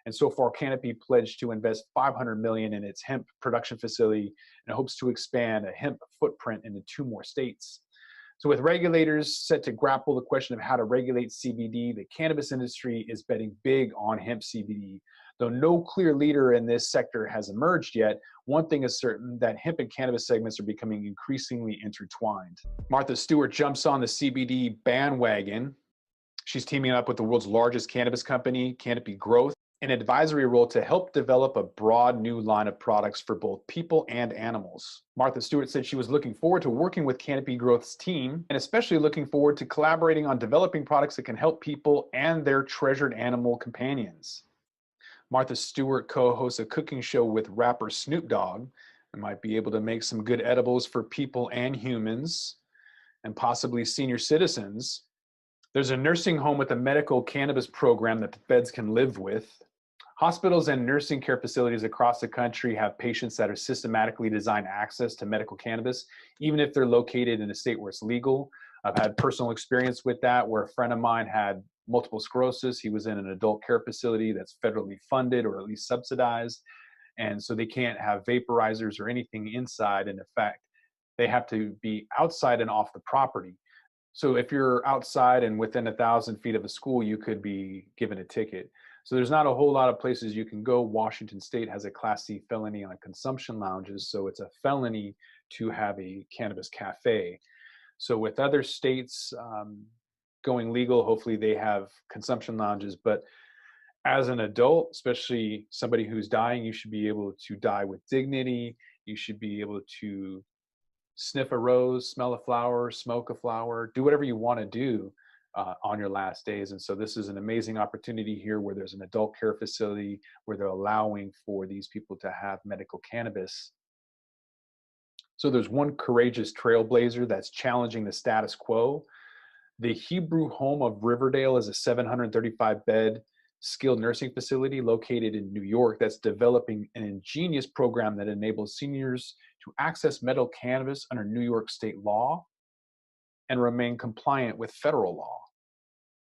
And so far, Canopy pledged to invest $500 million in its hemp production facility and hopes to expand a hemp footprint into 2 more states. So with regulators set to grapple the question of how to regulate CBD, the cannabis industry is betting big on hemp CBD. Though no clear leader in this sector has emerged yet, one thing is certain, that hemp and cannabis segments are becoming increasingly intertwined. Martha Stewart jumps on the CBD bandwagon. She's teaming up with the world's largest cannabis company, Canopy Growth, an advisory role to help develop a broad new line of products for both people and animals. Martha Stewart said she was looking forward to working with Canopy Growth's team, and especially looking forward to collaborating on developing products that can help people and their treasured animal companions. Martha Stewart co-hosts a cooking show with rapper Snoop Dogg and might be able to make some good edibles for people and humans, and possibly senior citizens. There's a nursing home with a medical cannabis program that the feds can live with. Hospitals and nursing care facilities across the country have patients that are systematically designed access to medical cannabis, even if they're located in a state where it's legal. I've had personal experience with that, where a friend of mine had multiple sclerosis. He was in an adult care facility that's federally funded or at least subsidized. And so they can't have vaporizers or anything inside. And in fact, they have to be outside and off the property. So if you're outside and within 1,000 feet of a school, you could be given a ticket. So there's not a whole lot of places you can go. Washington State has a Class C felony on consumption lounges, so it's a felony to have a cannabis cafe. So with other states going legal, hopefully they have consumption lounges. But as an adult, especially somebody who's dying, you should be able to die with dignity. You should be able to sniff a rose, smell a flower, smoke a flower, do whatever you want to do on your last days. And so this is an amazing opportunity here, where there's an adult care facility where they're allowing for these people to have medical cannabis. So there's one courageous trailblazer that's challenging the status quo. The Hebrew Home of Riverdale is a 735-bed skilled nursing facility located in New York that's developing an ingenious program that enables seniors to access medical cannabis under New York state law and remain compliant with federal law.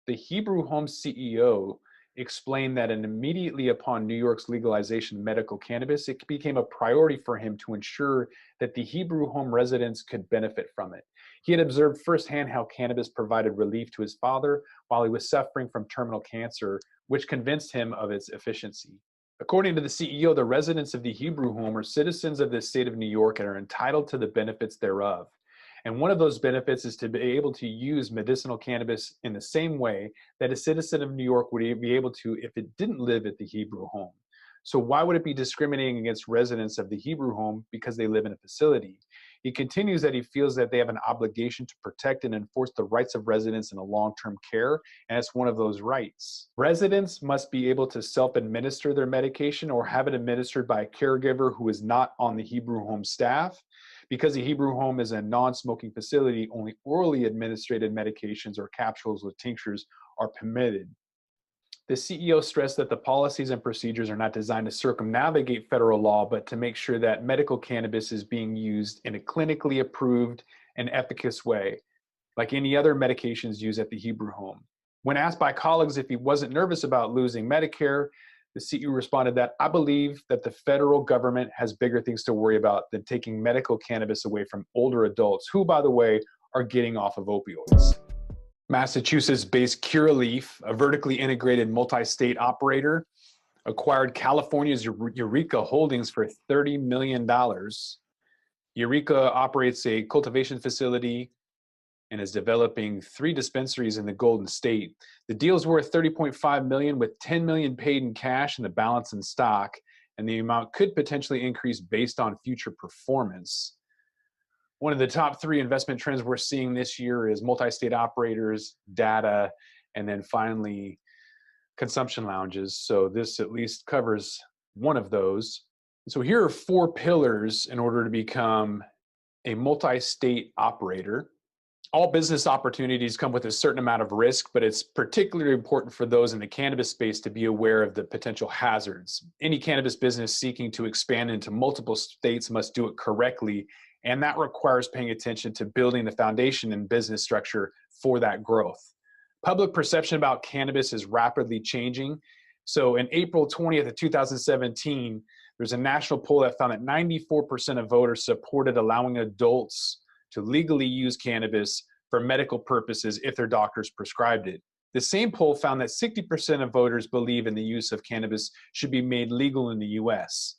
The Hebrew Home CEO explained that immediately upon New York's legalization of medical cannabis, it became a priority for him to ensure that the Hebrew Home residents could benefit from it. He had observed firsthand how cannabis provided relief to his father while he was suffering from terminal cancer, which convinced him of its efficiency. According to the CEO, the residents of the Hebrew Home are citizens of the state of New York and are entitled to the benefits thereof. And one of those benefits is to be able to use medicinal cannabis in the same way that a citizen of New York would be able to if it didn't live at the Hebrew Home. So why would it be discriminating against residents of the Hebrew Home because they live in a facility? He continues that he feels that they have an obligation to protect and enforce the rights of residents in a long-term care, and it's one of those rights. Residents must be able to self-administer their medication or have it administered by a caregiver who is not on the Hebrew Home staff. Because the Hebrew Home is a non-smoking facility, only orally administered medications or capsules with tinctures are permitted. The CEO stressed that the policies and procedures are not designed to circumnavigate federal law, but to make sure that medical cannabis is being used in a clinically approved and efficacious way, like any other medications used at the Hebrew Home. When asked by colleagues if he wasn't nervous about losing Medicare, the CEO responded that, "I believe that the federal government has bigger things to worry about than taking medical cannabis away from older adults, who, by the way, are getting off of opioids." Massachusetts-based Curaleaf, a vertically integrated multi-state operator, acquired California's Eureka Holdings for $30 million. Eureka operates a cultivation facility and is developing 3 dispensaries in the Golden State. The deal is worth $30.5 million, with $10 million paid in cash and the balance in stock, and the amount could potentially increase based on future performance. One of the top 3 investment trends we're seeing this year is multi-state operators, data, and then finally consumption lounges. So this at least covers one of those. So here are 4 pillars in order to become a multi-state operator. All business opportunities come with a certain amount of risk, but it's particularly important for those in the cannabis space to be aware of the potential hazards. Any cannabis business seeking to expand into multiple states must do it correctly, and that requires paying attention to building the foundation and business structure for that growth. Public perception about cannabis is rapidly changing. So in April 20th of 2017, there's a national poll that found that 94% of voters supported allowing adults to legally use cannabis for medical purposes if their doctors prescribed it. The same poll found that 60% of voters believe in the use of cannabis should be made legal in the US.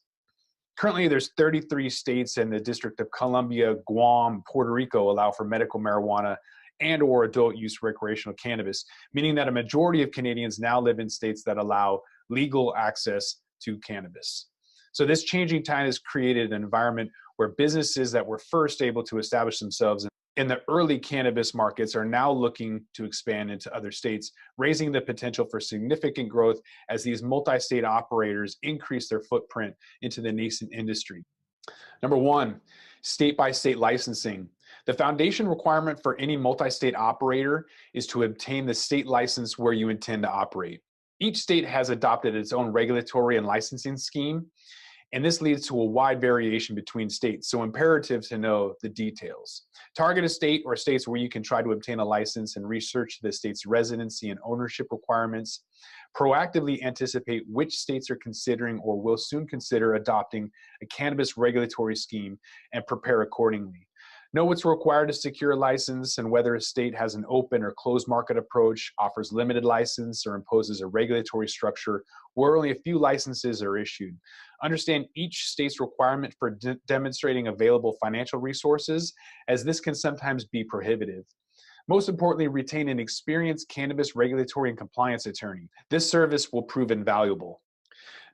Currently, there's 33 states and the District of Columbia, Guam, Puerto Rico allow for medical marijuana and or adult use recreational cannabis, meaning that a majority of Canadians now live in states that allow legal access to cannabis. So this changing tide has created an environment where businesses that were first able to establish themselves in the early cannabis markets are now looking to expand into other states, raising the potential for significant growth as these multi-state operators increase their footprint into the nascent industry. Number 1, state-by-state licensing. The foundation requirement for any multi-state operator is to obtain the state license where you intend to operate. Each state has adopted its own regulatory and licensing scheme, and this leads to a wide variation between states, so imperative to know the details. Target a state or states where you can try to obtain a license and research the state's residency and ownership requirements. Proactively anticipate which states are considering or will soon consider adopting a cannabis regulatory scheme and prepare accordingly. Know what's required to secure a license and whether a state has an open or closed market approach, offers limited license, or imposes a regulatory structure where only a few licenses are issued. Understand each state's requirement for demonstrating available financial resources, as this can sometimes be prohibitive. Most importantly, retain an experienced cannabis regulatory and compliance attorney. This service will prove invaluable.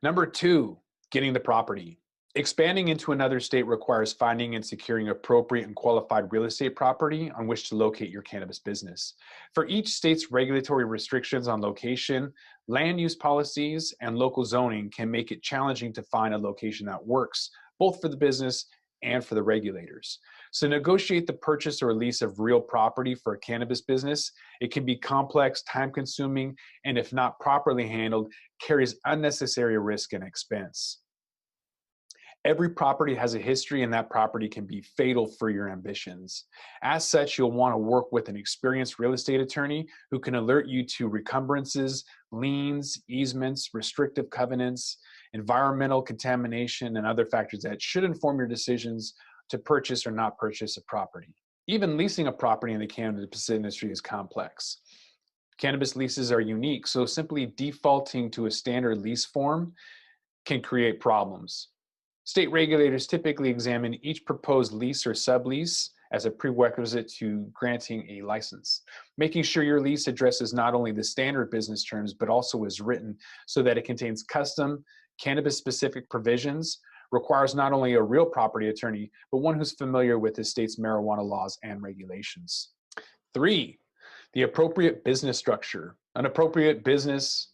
Number 2, getting the property. Expanding into another state requires finding and securing appropriate and qualified real estate property on which to locate your cannabis business. For each state's regulatory restrictions on location, land use policies, and local zoning can make it challenging to find a location that works, both for the business and for the regulators. So negotiate the purchase or lease of real property for a cannabis business. It can be complex, time-consuming, and if not properly handled, carries unnecessary risk and expense. Every property has a history, and that property can be fatal for your ambitions. As such, you'll want to work with an experienced real estate attorney who can alert you to encumbrances, liens, easements, restrictive covenants, environmental contamination, and other factors that should inform your decisions to purchase or not purchase a property. Even leasing a property in the cannabis industry is complex. Cannabis leases are unique, so simply defaulting to a standard lease form can create problems. State regulators typically examine each proposed lease or sublease as a prerequisite to granting a license, making sure your lease addresses not only the standard business terms, but also is written so that it contains custom cannabis-specific provisions, requires not only a real property attorney, but one who's familiar with the state's marijuana laws and regulations. 3, the appropriate business structure. An appropriate business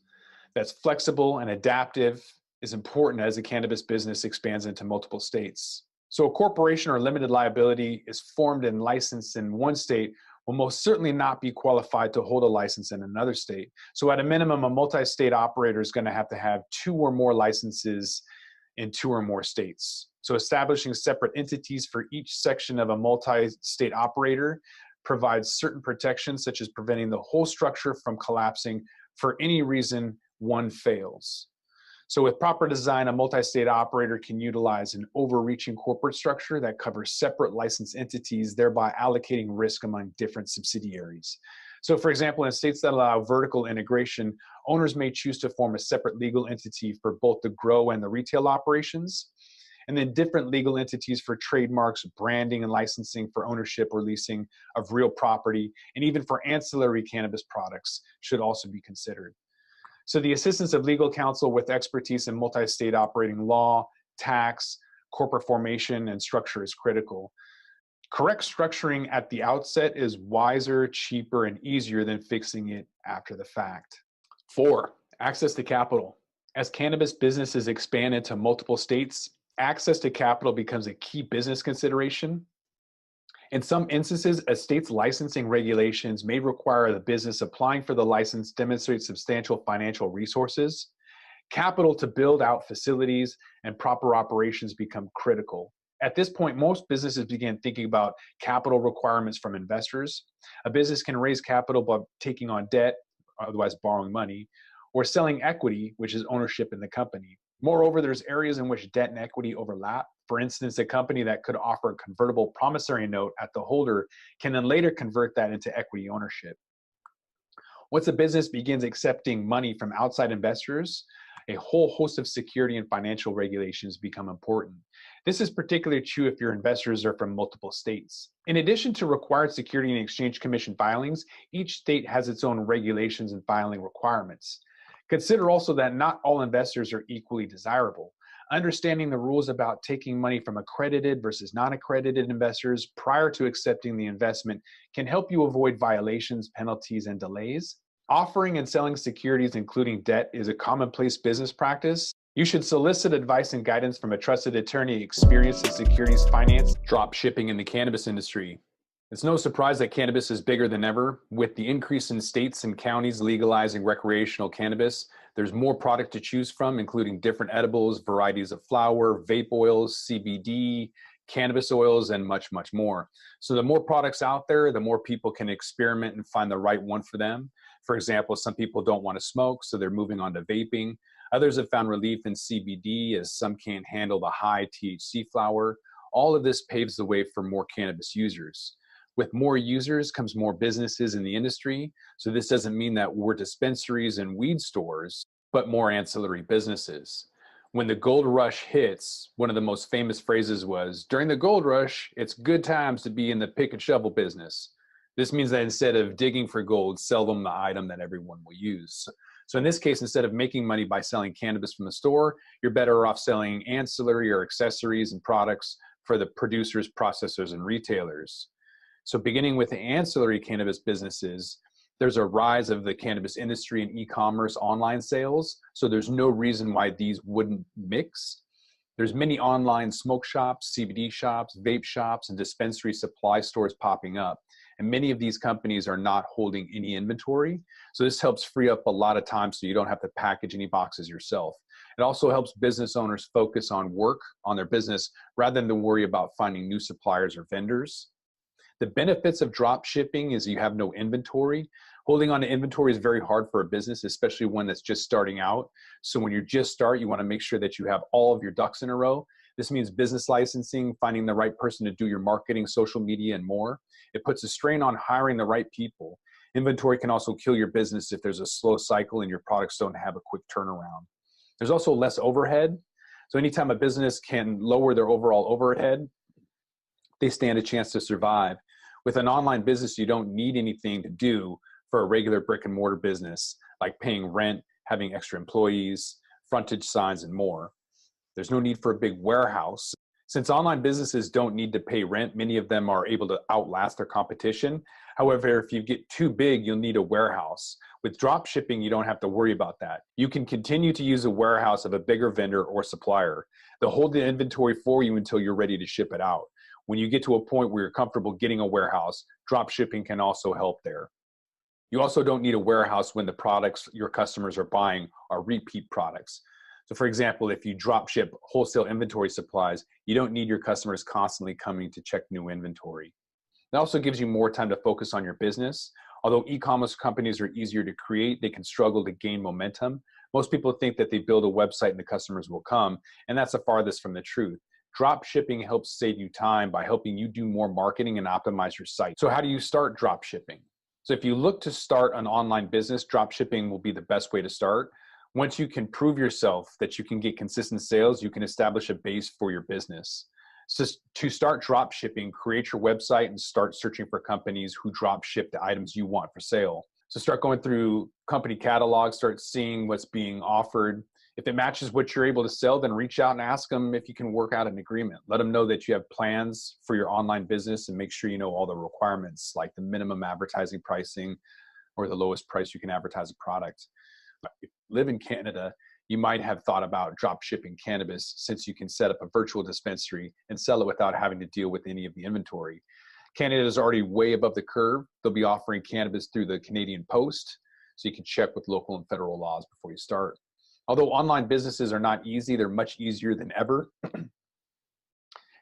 that's flexible and adaptive is important as a cannabis business expands into multiple states. So a corporation or limited liability is formed and licensed in one state will most certainly not be qualified to hold a license in another state. So at a minimum, a multi-state operator is going to have 2 or more licenses in 2 or more states. So establishing separate entities for each section of a multi-state operator provides certain protections, such as preventing the whole structure from collapsing for any reason one fails. So with proper design, a multi-state operator can utilize an overreaching corporate structure that covers separate licensed entities, thereby allocating risk among different subsidiaries. So for example, in states that allow vertical integration, owners may choose to form a separate legal entity for both the grow and the retail operations, and then different legal entities for trademarks, branding, and licensing for ownership or leasing of real property, and even for ancillary cannabis products should also be considered. So the assistance of legal counsel with expertise in multi-state operating law, tax, corporate formation, and structure is critical. Correct structuring at the outset is wiser, cheaper, and easier than fixing it after the fact. 4, access to capital. As cannabis businesses expand into multiple states, Access to capital becomes a key business consideration. In some instances, a state's licensing regulations may require the business applying for the license demonstrate substantial financial resources. Capital to build out facilities and proper operations become critical. At this point, most businesses begin thinking about capital requirements from investors. A business can raise capital by taking on debt, otherwise borrowing money, or selling equity, which is ownership in the company. Moreover, there's areas in which debt and equity overlap. For instance, a company that could offer a convertible promissory note at the holder can then later convert that into equity ownership. Once a business begins accepting money from outside investors, a whole host of security and financial regulations become important. This is particularly true if your investors are from multiple states. In addition to required Security and Exchange Commission filings, each state has its own regulations and filing requirements. Consider also that not all investors are equally desirable. Understanding the rules about taking money from accredited versus non-accredited investors prior to accepting the investment can help you avoid violations, penalties, and delays. Offering and selling securities, including debt, is a commonplace business practice. You should solicit advice and guidance from a trusted attorney experienced in securities finance, drop shipping in the cannabis industry. It's no surprise that cannabis is bigger than ever. With the increase in states and counties legalizing recreational cannabis, there's more product to choose from, including different edibles, varieties of flower, vape oils, CBD, cannabis oils, and much, much more. So the more products out there, the more people can experiment and find the right one for them. For example, some people don't want to smoke, so they're moving on to vaping. Others have found relief in CBD as some can't handle the high THC flower. All of this paves the way for more cannabis users. With more users comes more businesses in the industry. So this doesn't mean that we're dispensaries and weed stores, but more ancillary businesses. When the gold rush hits, one of the most famous phrases was, during the gold rush, it's good times to be in the pick and shovel business. This means that instead of digging for gold, sell them the item that everyone will use. So in this case, instead of making money by selling cannabis from the store, you're better off selling ancillary or accessories and products for the producers, processors, and retailers. So beginning with the ancillary cannabis businesses, there's a rise of the cannabis industry and e-commerce online sales. So there's no reason why these wouldn't mix. There's many online smoke shops, CBD shops, vape shops, and dispensary supply stores popping up. And many of these companies are not holding any inventory. So this helps free up a lot of time so you don't have to package any boxes yourself. It also helps business owners focus on work on their business rather than worry about finding new suppliers or vendors. The benefits of drop shipping is you have no inventory. Holding on to inventory is very hard for a business, especially one that's just starting out. So when you just start, you want to make sure that you have all of your ducks in a row. This means business licensing, finding the right person to do your marketing, social media, and more. It puts a strain on hiring the right people. Inventory can also kill your business if there's a slow cycle and your products don't have a quick turnaround. There's also less overhead. So anytime a business can lower their overall overhead, they stand a chance to survive. With an online business, you don't need anything to do for a regular brick and mortar business, like paying rent, having extra employees, frontage signs, and more. There's no need for a big warehouse. Since online businesses don't need to pay rent, many of them are able to outlast their competition. However, if you get too big, you'll need a warehouse. With drop shipping, you don't have to worry about that. You can continue to use a warehouse of a bigger vendor or supplier. They'll hold the inventory for you until you're ready to ship it out. When you get to a point where you're comfortable getting a warehouse, drop shipping can also help there. You also don't need a warehouse when the products your customers are buying are repeat products. So for example, if you drop ship wholesale inventory supplies, you don't need your customers constantly coming to check new inventory. It also gives you more time to focus on your business. Although e-commerce companies are easier to create, they can struggle to gain momentum. Most people think that they build a website and the customers will come, and that's the farthest from the truth. Drop shipping helps save you time by helping you do more marketing and optimize your site. So how do you start drop shipping? So if you look to start an online business, drop shipping will be the best way to start. Once you can prove yourself that you can get consistent sales, you can establish a base for your business. So to start drop shipping, create your website and start searching for companies who drop ship the items you want for sale. So start going through company catalogs, start seeing what's being offered. If it matches what you're able to sell, then reach out and ask them if you can work out an agreement. Let them know that you have plans for your online business and make sure you know all the requirements, like the minimum advertising pricing or the lowest price you can advertise a product. If you live in Canada, you might have thought about drop shipping cannabis, since you can set up a virtual dispensary and sell it without having to deal with any of the inventory. Canada is already way above the curve. They'll be offering cannabis through the Canadian Post, so you can check with local and federal laws before you start. Although online businesses are not easy, they're much easier than ever.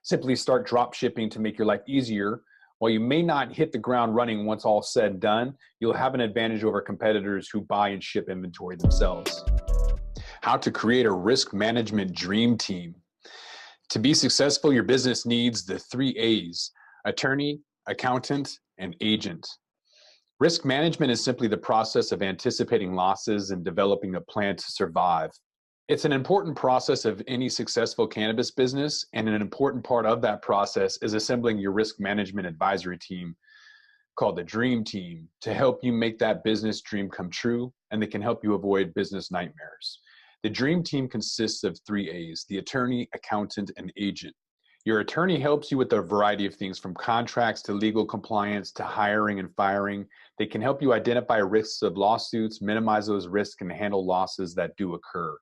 Simply start drop shipping to make your life easier. While you may not hit the ground running once all said and done, you'll have an advantage over competitors who buy and ship inventory themselves. How to create a risk management dream team. To be successful, your business needs the 3 A's: attorney, accountant, and agent. Risk management is simply the process of anticipating losses and developing a plan to survive. It's an important process of any successful cannabis business, and an important part of that process is assembling your risk management advisory team, called the Dream Team, to help you make that business dream come true, and they can help you avoid business nightmares. The Dream Team consists of 3 A's: the attorney, accountant, and agent. Your attorney helps you with a variety of things, from contracts to legal compliance to hiring and firing. They can help you identify risks of lawsuits, minimize those risks, and handle losses that do occur.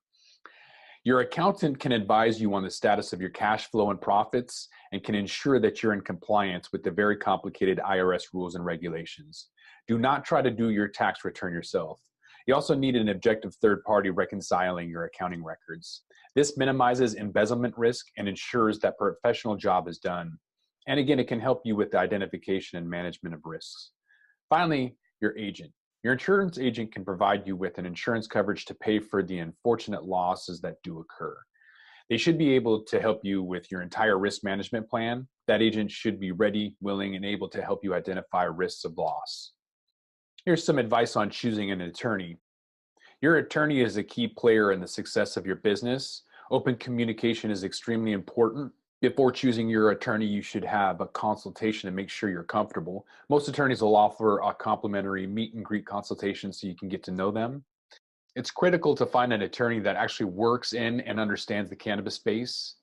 Your accountant can advise you on the status of your cash flow and profits, and can ensure that you're in compliance with the very complicated IRS rules and regulations. Do not try to do your tax return yourself. You also need an objective third party reconciling your accounting records. This minimizes embezzlement risk and ensures that professional job is done. And again, it can help you with the identification and management of risks. Finally, your agent. Your insurance agent can provide you with an insurance coverage to pay for the unfortunate losses that do occur. They should be able to help you with your entire risk management plan. That agent should be ready, willing, and able to help you identify risks of loss. Here's some advice on choosing an attorney. Your attorney is a key player in the success of your business. Open communication is extremely important. Before choosing your attorney, you should have a consultation and make sure you're comfortable. Most attorneys will offer a complimentary meet and greet consultation so you can get to know them. It's critical to find an attorney that actually works in and understands the cannabis space.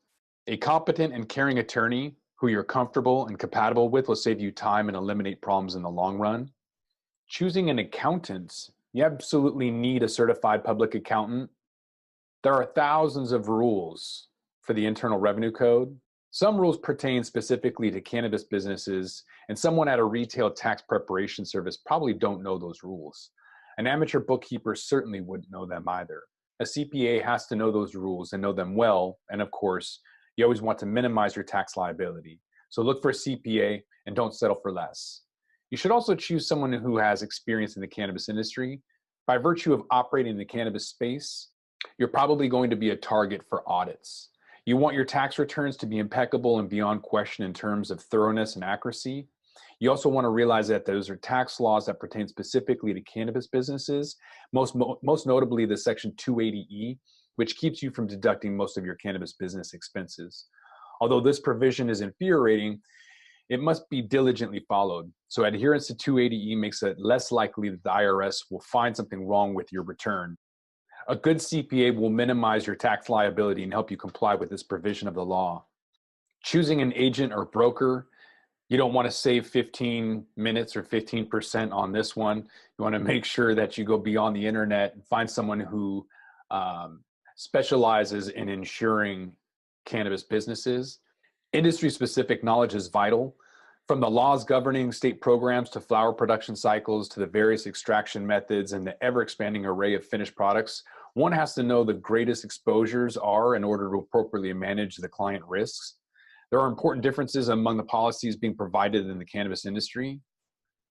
A competent and caring attorney who you're comfortable and compatible with will save you time and eliminate problems in the long run. Choosing an accountant. You absolutely need a certified public accountant. There are thousands of rules for the Internal Revenue Code. Some rules pertain specifically to cannabis businesses, and someone at a retail tax preparation service probably don't know those rules. An amateur bookkeeper certainly wouldn't know them either. A CPA has to know those rules and know them well, and of course, you always want to minimize your tax liability. So look for a CPA and don't settle for less. You should also choose someone who has experience in the cannabis industry. By virtue of operating in the cannabis space, you're probably going to be a target for audits. You want your tax returns to be impeccable and beyond question in terms of thoroughness and accuracy. You also want to realize that those are tax laws that pertain specifically to cannabis businesses, most notably the Section 280E, which keeps you from deducting most of your cannabis business expenses. Although this provision is infuriating, it must be diligently followed. So adherence to 280E makes it less likely that the IRS will find something wrong with your return. A good CPA will minimize your tax liability and help you comply with this provision of the law. Choosing an agent or broker, you don't want to save 15 minutes or 15% on this one. You want to make sure that you go beyond the internet and find someone who specializes in insuring cannabis businesses. Industry-specific knowledge is vital. From the laws governing state programs to flower production cycles to the various extraction methods and the ever-expanding array of finished products, one has to know the greatest exposures are in order to appropriately manage the client risks. There are important differences among the policies being provided in the cannabis industry.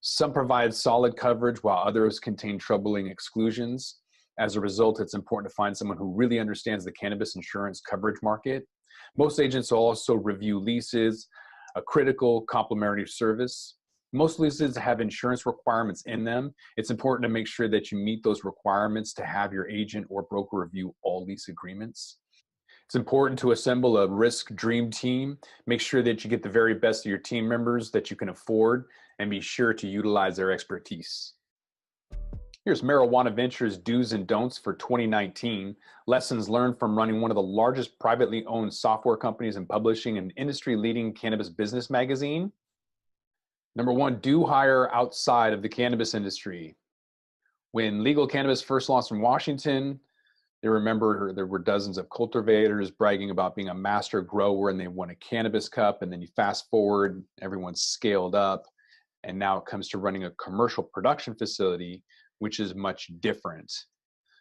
Some provide solid coverage while others contain troubling exclusions. As a result, it's important to find someone who really understands the cannabis insurance coverage market. Most agents will also review leases, a critical complementary service. Most leases have insurance requirements in them. It's important to make sure that you meet those requirements to have your agent or broker review all lease agreements. It's important to assemble a risk dream team. Make sure that you get the very best of your team members that you can afford, and be sure to utilize their expertise. Here's Marijuana Ventures do's and don'ts for 2019. Lessons learned from running one of the largest privately owned software companies and publishing an industry-leading cannabis business magazine. Number one, do hire outside of the cannabis industry. When legal cannabis first launched in Washington, They remember there were dozens of cultivators bragging about being a master grower and they won a cannabis cup. And then you fast forward, everyone's scaled up. And now it comes to running a commercial production facility, which is much different.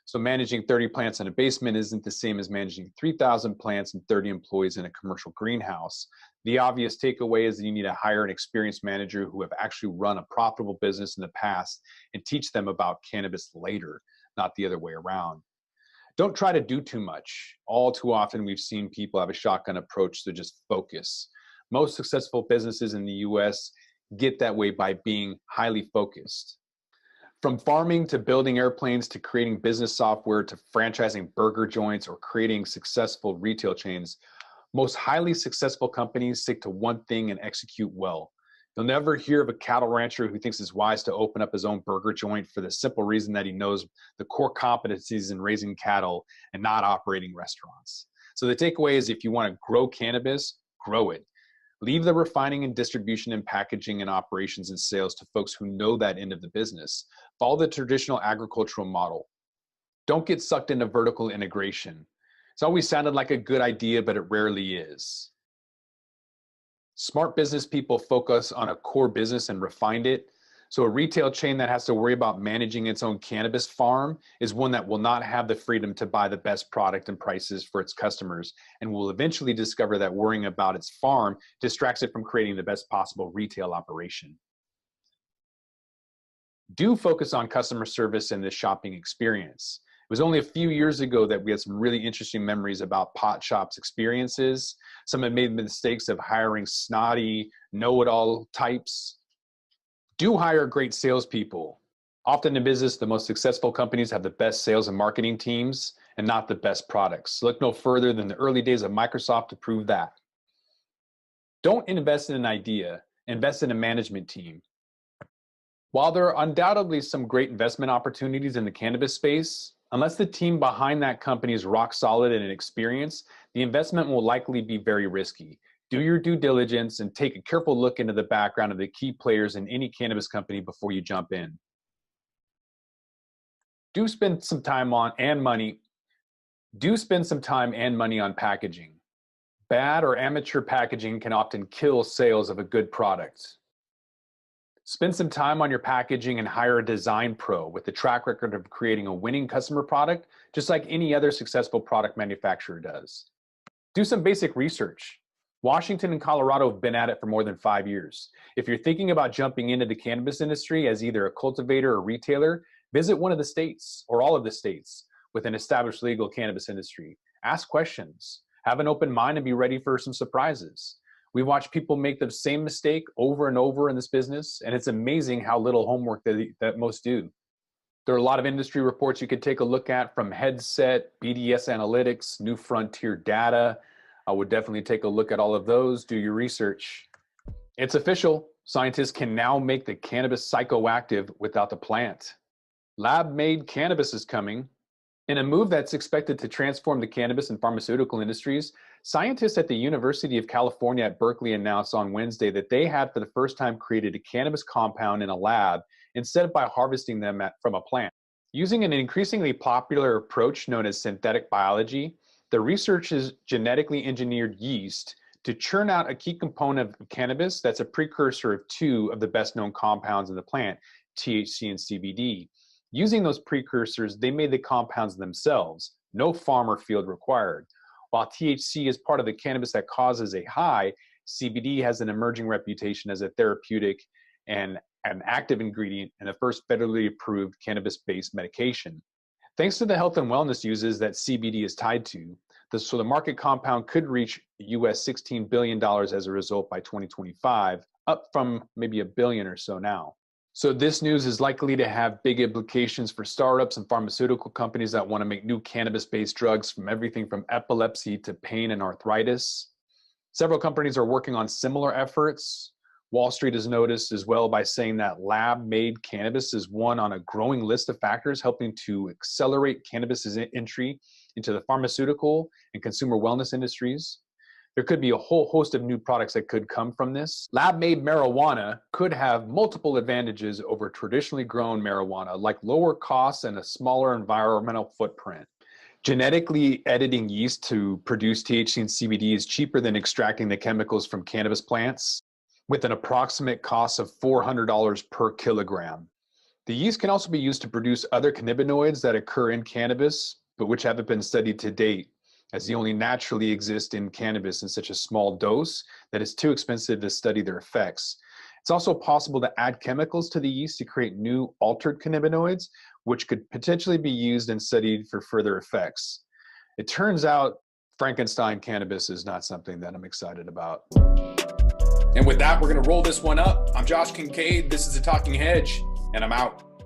So managing 30 plants in a basement isn't the same as managing 3,000 plants and 30 employees in a commercial greenhouse. The obvious takeaway is that you need to hire an experienced manager who have actually run a profitable business in the past and teach them about cannabis later, not the other way around. Don't try to do too much. All too often we've seen people have a shotgun approach to just focus. Most successful businesses in the US get that way by being highly focused. From farming to building airplanes to creating business software to franchising burger joints or creating successful retail chains, most highly successful companies stick to one thing and execute well. You'll never hear of a cattle rancher who thinks it's wise to open up his own burger joint for the simple reason that he knows the core competencies in raising cattle and not operating restaurants. So the takeaway is if you want to grow cannabis, grow it. Leave the refining and distribution and packaging and operations and sales to folks who know that end of the business. Follow the traditional agricultural model. Don't get sucked into vertical integration. It's always sounded like a good idea, but it rarely is. Smart business people focus on a core business and refined it. So a retail chain that has to worry about managing its own cannabis farm is one that will not have the freedom to buy the best product and prices for its customers and will eventually discover that worrying about its farm distracts it from creating the best possible retail operation. Do focus on customer service and the shopping experience. It was only a few years ago that we had some really interesting memories about pot shops experiences. Some have made mistakes of hiring snotty, know-it-all types. Do hire great salespeople. Often in business, the most successful companies have the best sales and marketing teams and not the best products. Look no further than the early days of Microsoft to prove that. Don't invest in an idea, invest in a management team. While there are undoubtedly some great investment opportunities in the cannabis space, unless the team behind that company is rock solid and experienced, the investment will likely be very risky. Do your due diligence and take a careful look into the background of the key players in any cannabis company before you jump in. Do spend some time and money on packaging. Bad or amateur packaging can often kill sales of a good product. Spend some time on your packaging and hire a design pro with a track record of creating a winning customer product, just like any other successful product manufacturer does. Do some basic research. Washington and Colorado have been at it for more than 5 years. If you're thinking about jumping into the cannabis industry as either a cultivator or retailer, visit one of the states or all of the states with an established legal cannabis industry. Ask questions, have an open mind, and be ready for some surprises. We watch people make the same mistake over and over in this business, and it's amazing how little homework that most do. There are a lot of industry reports you could take a look at from Headset, BDS Analytics, New Frontier Data. I would definitely take a look at all of those, do your research. It's official. Scientists can now make the cannabis psychoactive without the plant. Lab-made cannabis is coming. In a move that's expected to transform the cannabis and pharmaceutical industries, scientists at the University of California at Berkeley announced on Wednesday that they had for the first time created a cannabis compound in a lab instead of by harvesting them from a plant. Using an increasingly popular approach known as synthetic biology, the researchers genetically engineered yeast to churn out a key component of cannabis that's a precursor of two of the best known compounds in the plant, THC and CBD. Using those precursors, they made the compounds themselves, no farm or field required. While THC is part of the cannabis that causes a high, CBD has an emerging reputation as a therapeutic and an active ingredient in the first federally approved cannabis-based medication. Thanks to the health and wellness uses that CBD is tied to, so the market compound could reach US $16 billion as a result by 2025, up from maybe $1 billion or so now. So this news is likely to have big implications for startups and pharmaceutical companies that want to make new cannabis-based drugs from everything from epilepsy to pain and arthritis. Several companies are working on similar efforts. Wall Street has noticed as well by saying that lab-made cannabis is one on a growing list of factors helping to accelerate cannabis's entry into the pharmaceutical and consumer wellness industries. There could be a whole host of new products that could come from this. Lab-made marijuana could have multiple advantages over traditionally grown marijuana, like lower costs and a smaller environmental footprint. Genetically editing yeast to produce THC and CBD is cheaper than extracting the chemicals from cannabis plants, with an approximate cost of $400 per kilogram. The yeast can also be used to produce other cannabinoids that occur in cannabis, but which haven't been studied to date, as they only naturally exist in cannabis in such a small dose that it's too expensive to study their effects. It's also possible to add chemicals to the yeast to create new altered cannabinoids, which could potentially be used and studied for further effects. It turns out Frankenstein cannabis is not something that I'm excited about. And with that, we're going to roll this one up. I'm Josh Kincaid. This is The Talking Hedge, and I'm out.